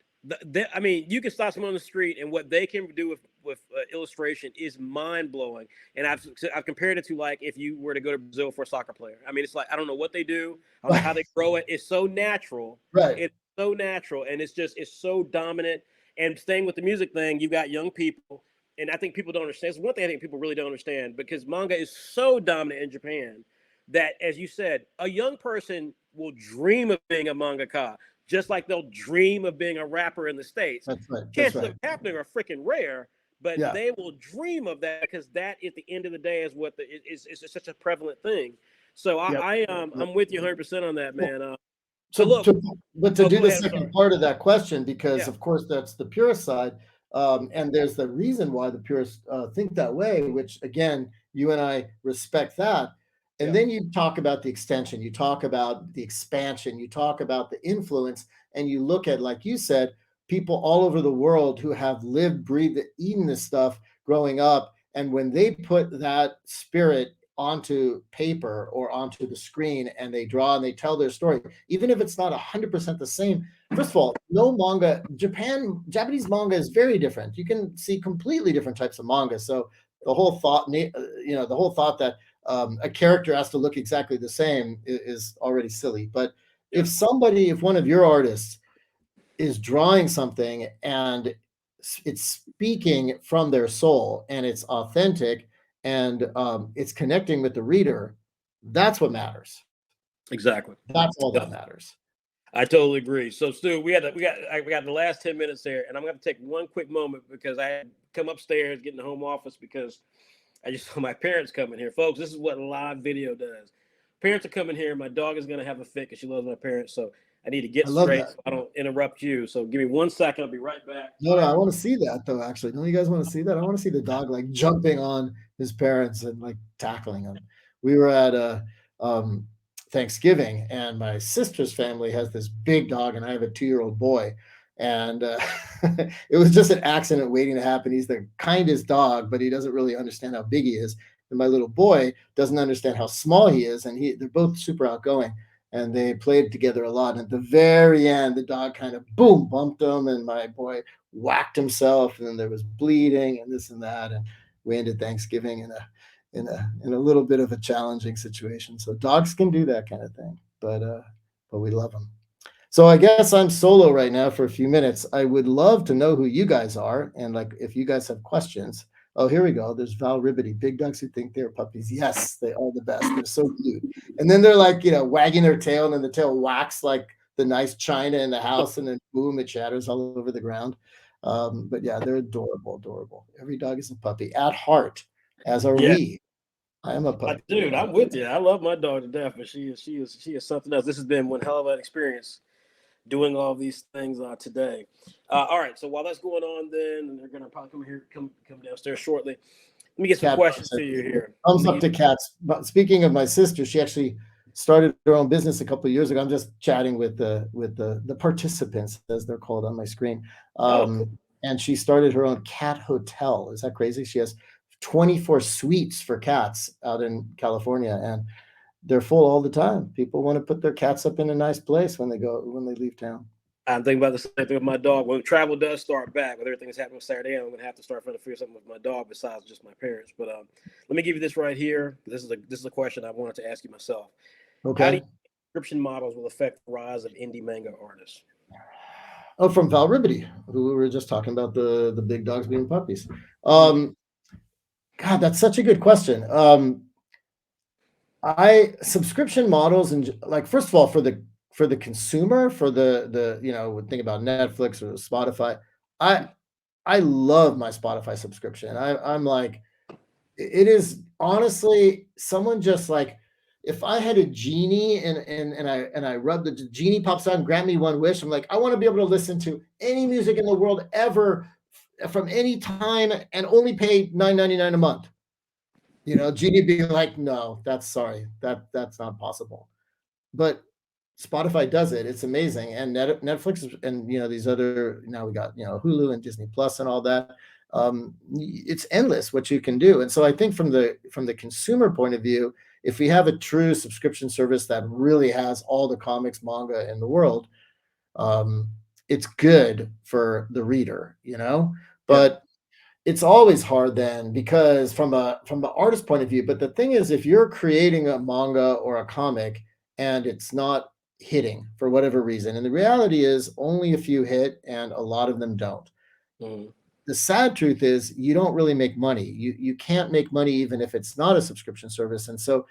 I mean, you can stop someone on the street, and what they can do with illustration is mind blowing. And I've compared it to like if you were to go to Brazil for a soccer player. I mean, it's like I don't know what they do, I don't know how they grow it. It's so natural. right. It's so natural, and it's so dominant. And staying with the music thing, you got young people, and I think people don't understand. It's one thing I think people really don't understand because manga is so dominant in Japan that, as you said, a young person will dream of being a mangaka just like they'll dream of being a rapper in the States. That's right. That's Chances right. of happening are freaking rare, but Yeah. they will dream of that because that, at the end of the day, is what is such a prevalent thing. So Yep. I'm with you 100% on that, Well, man. So so look, to oh, do go the ahead. I'm second sorry. part of that question, because Yeah, of course that's the purist side, and there's the reason why the purists think that way, which again, you and I respect that. And yeah, then you talk about the extension, you talk about the expansion, you talk about the influence, and you look at, like you said, people all over the world who have lived, breathed, eaten this stuff growing up. And when they put that spirit onto paper or onto the screen and they draw and they tell their story, even if it's not 100% the same. First of all, no manga, Japanese manga is very different. You can see completely different types of manga. So the whole thought, the whole thought that a character has to look exactly the same is already silly. But yeah, if one of your artists is drawing something and it's speaking from their soul and it's authentic and it's connecting with the reader, that's what matters. exactly. That's all No, that matters. I totally agree. So, Stu, we got the last 10 minutes here, and I'm going to take one quick moment because I had to come upstairs, get in the home office because I just saw my parents coming here, folks. This is what live video does. Parents are coming here. My dog is going to have a fit because she loves my parents. So I need to I get love straight that. so I don't interrupt you. So give me 1 second. I'll be right back. No, Sorry, I everybody. want to see that though. Actually, don't you guys want to see that? I want to see the dog like jumping on his parents and like tackling them. We were at a Thanksgiving, and my sister's family has this big dog, and I have a 2-year-old boy. And it was just an accident waiting to happen. He's the kindest dog, but he doesn't really understand how big he is. And my little boy doesn't understand how small he is, and they're both super outgoing, and they played together a lot. And at the very end, the dog kind of boom bumped him, and my boy whacked himself, and then there was bleeding and this and that, and we ended Thanksgiving in a little bit of a challenging situation. So dogs can do that kind of thing, but we love them. So I guess I'm solo right now for a few minutes. I would love to know who you guys are, and like if you guys have questions. Oh, here we go. There's Val Ribbity. Big dogs who think they're puppies. Yes, they are the best. They're so cute. And then they're like, wagging their tail, and then the tail whacks like the nice china in the house, and then boom, it shatters all over the ground. But yeah, they're adorable, adorable. Every dog is a puppy at heart, as are Yeah, we. I am a puppy at dude, heart. I'm with you. I love my dog to death, but she is something else. This has been one hell of an experience doing all these things today. All right, so while that's going on, then and they're gonna probably come downstairs shortly. Let me get some Cat questions to you here. thumbs up to cats. But speaking of my sister, she actually started her own business a couple of years ago. I'm just chatting with the participants, as they're called on my screen. Oh, cool. And she started her own cat hotel. Is that crazy? She has 24 suites for cats out in California, and they're full all the time. People want to put their cats up in a nice place when they leave town. I'm thinking about the same thing with my dog. When travel does start back, with everything that's happening Saturday, I'm going to have to start trying to figure something with my dog besides just my parents. But let me give you this right here. This is a question I wanted to ask you myself. How do you Okay. think subscription models will affect the rise of indie manga artists? Oh, from Val Ribbity, who we were just talking about the big dogs being puppies. Mhm. God, that's such a good question. I subscription models, and like, first of all, for the consumer, for the think about Netflix or Spotify. I love my Spotify subscription. I'm like, it is honestly, someone just like, if I had a genie and I rub the genie pops out and grant me one wish, I'm like, I want to be able to listen to any music in the world ever from any time and only pay $9.99 a month. Genie be like, no, that's that's not possible. But Spotify does it. It's amazing. And Netflix and these other, now we got Hulu and Disney Plus and all that. It's endless what you can do. And so I think from the consumer point of view, if we have a true subscription service that really has all the comics, manga in the world, it's good for the reader, but it's always hard then, because from the artist point of view. But the thing is, if you're creating a manga or a comic and it's not hitting for whatever reason, and the reality is only a few hit and a lot of them don't. Mhm. The sad truth is you don't really make money. You can't make money even if it's not a subscription service. And so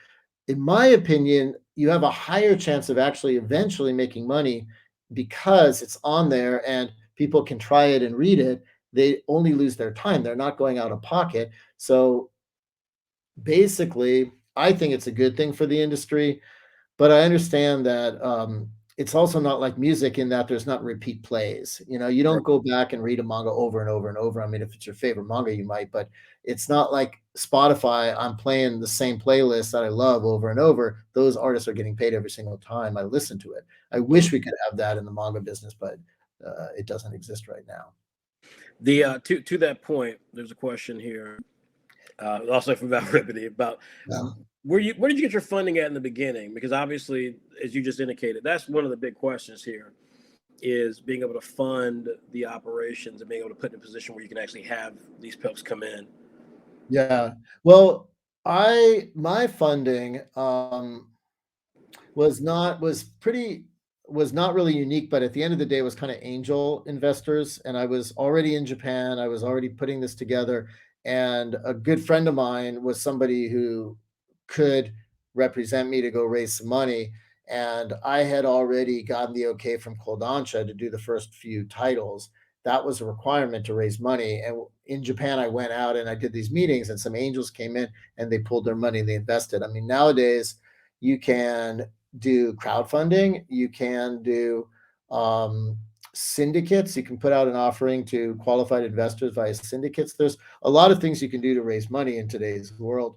in my opinion, you have a higher chance of actually eventually making money because it's on there and people can try it and read it. They only lose their time. They're not going out of pocket. So basically, I think it's a good thing for the industry, but I understand that it's also not like music in that there's not repeat plays. You don't go back and read a manga over and over and over. I mean, if it's your favorite manga, you might, but it's not like Spotify. I'm playing the same playlist that I love over and over. Those artists are getting paid every single time I listen to it. I wish we could have that in the manga business, but it doesn't exist right now. The to that point, there's a question here, also from Val Rippity, about where did you get your funding at in the beginning? Because obviously, as you just indicated, that's one of the big questions here, is being able to fund the operations and being able to put in a position where you can actually have these folks come in. Yeah. Well, my funding was not really unique, but at the end of the day, it was kind of angel investors. And I was already in Japan. I was already putting this together. And a good friend of mine was somebody who could represent me to go raise some money. And I had already gotten the okay from Kodansha to do the first few titles. That was a requirement to raise money. And in Japan, I went out and I did these meetings, and some angels came in and they pulled their money, they invested. I mean, nowadays you can do crowdfunding, you can do syndicates, you can put out an offering to qualified investors via syndicates. There's a lot of things you can do to raise money in today's world,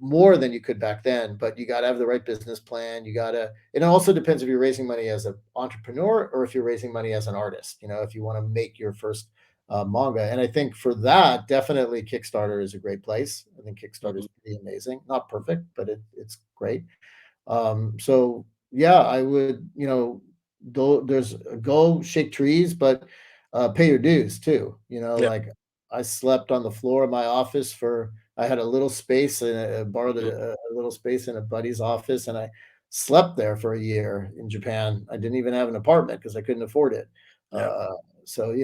more than you could back then, but you got to have the right business plan. It also depends if you're raising money as an entrepreneur or if you're raising money as an artist, if you want to make your first manga. And I think for that, definitely Kickstarter is a great place. I think Kickstarter is pretty amazing. Not perfect, but it's great. So yeah, I would, go shake trees, but pay your dues too. Like I slept on the floor of my office I had a little space and I borrowed a little space in a buddy's office, and I slept there for a year in Japan. I didn't even have an apartment because I couldn't afford it. So,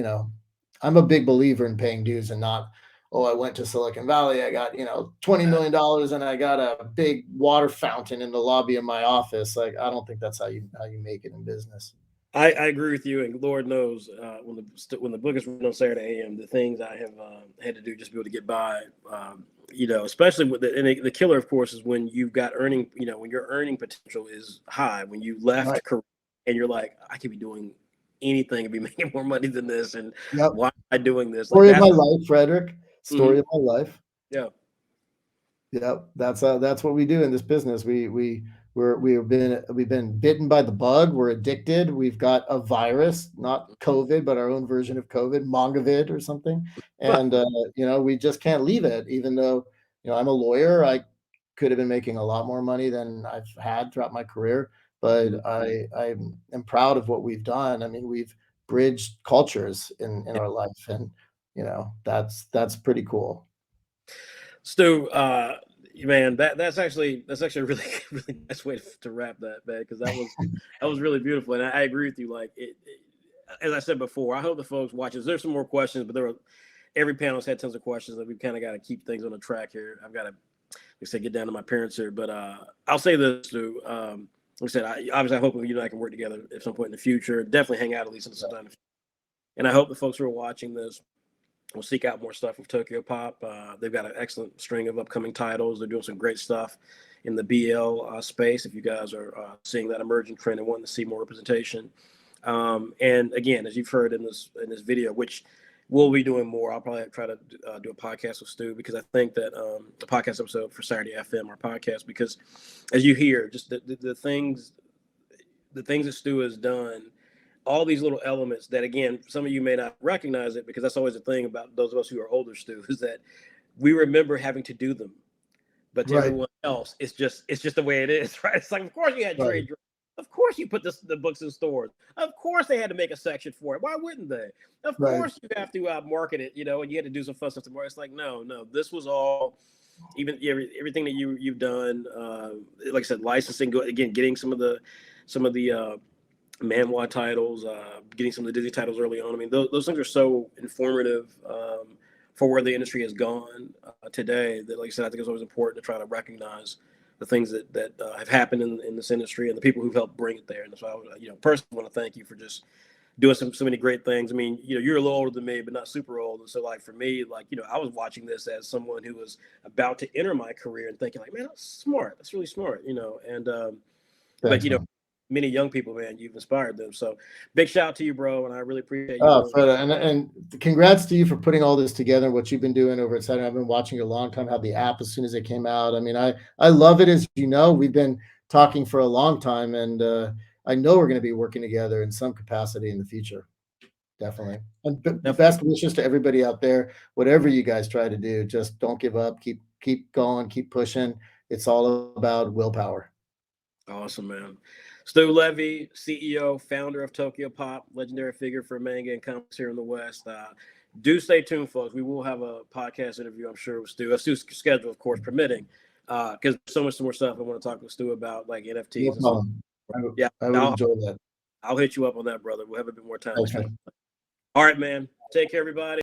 I'm a big believer in paying dues and not, I went to Silicon Valley, I got, $20 million and I got a big water fountain in the lobby of my office. Like, I don't think that's how you make it in business. I agree with you, and Lord knows when the book is written on Saturday AM, the things I have had to do just to be able to get by. Especially with the killer, of course, is when you've got earning. When your earning potential is high. When you left career and you're like, I could be doing anything and be making more money than this, and why am I doing this? Story of my life, Frederick. Story of my life. Yeah. Yeah, that's what we do in this business. We've been bitten by the bug. We're addicted. We've got a virus, not COVID, but our own version of COVID, Mongavid or something. And we just can't leave it. Even though I'm a lawyer, I could have been making a lot more money than I've had throughout my career. But I am proud of what we've done. I mean, we've bridged cultures in our life, and that's pretty cool. Stu, man, that's actually a really really nice way to wrap that, man, because that was really beautiful, and I agree with you. Like as I said before, I hope the folks watching. There's some more questions, but every panel's had tons of questions that we've kind of got to keep things on the track here. I've got to, like I said, get down to my parents here, but I'll say this, Stu. Like I said, obviously I hope you and I can work together at some point in the future. Definitely hang out at least sometime. And I hope the folks who are watching this will seek out more stuff with TokyoPOP. They've got an excellent string of upcoming titles. They're doing some great stuff in the BL space. If you guys are seeing that emerging trend and wanting to see more representation, and again, as you've heard in this video, which we'll be doing more. I'll probably try to do a podcast with Stu, because I think that the podcast episode for Saturday FM, our podcast, because as you hear, just the things that Stu has done, all these little elements that, again, some of you may not recognize it, because that's always the thing about those of us who are older, Stu, is that we remember having to do them, but to Right. everyone else, it's just the way it is, right? It's like, of course you had Right. trade. Of course you put the books in stores. Of course they had to make a section for it. Why wouldn't they? Of Right. course you have to market it, and you had to do some fun stuff tomorrow. It's like, no, this was all, even everything that you've done. Like I said, licensing, again, getting some of the manhwa titles, getting some of the Disney titles early on. I mean, those things are so informative for where the industry has gone today. That, like I said, I think it's always important to try to recognize the things that have happened in this industry and the people who've helped bring it there. And so I would, personally want to thank you for just doing so many great things. I mean, you're a little older than me, but not super old. And so, like, for me, like, I was watching this as someone who was about to enter my career and thinking, like, man, that's smart. That's really smart, and Thanks, but many young people, man, you've inspired them. So big shout out to you, bro. And I really appreciate you. Fred, and congrats to you for putting all this together, what you've been doing over at Saturday. I've been watching you a long time, had the app as soon as it came out. I mean, I love it. As you know, we've been talking for a long time, and I know we're going to be working together in some capacity in the future. Definitely. And best wishes to everybody out there. Whatever you guys try to do, just don't give up. Keep going, keep pushing. It's all about willpower. Awesome, man. Stu Levy, CEO, founder of TokyoPOP, legendary figure for manga and comics here in the West. Do stay tuned, folks. We will have a podcast interview, I'm sure, with Stu. Stu's schedule, of course, permitting, because there's so much more stuff I want to talk with Stu about, like NFTs. No problem. Yeah, I would enjoy that. I'll hit you up on that, brother. We'll have a bit more time. Thanks, All right, man. Take care, everybody.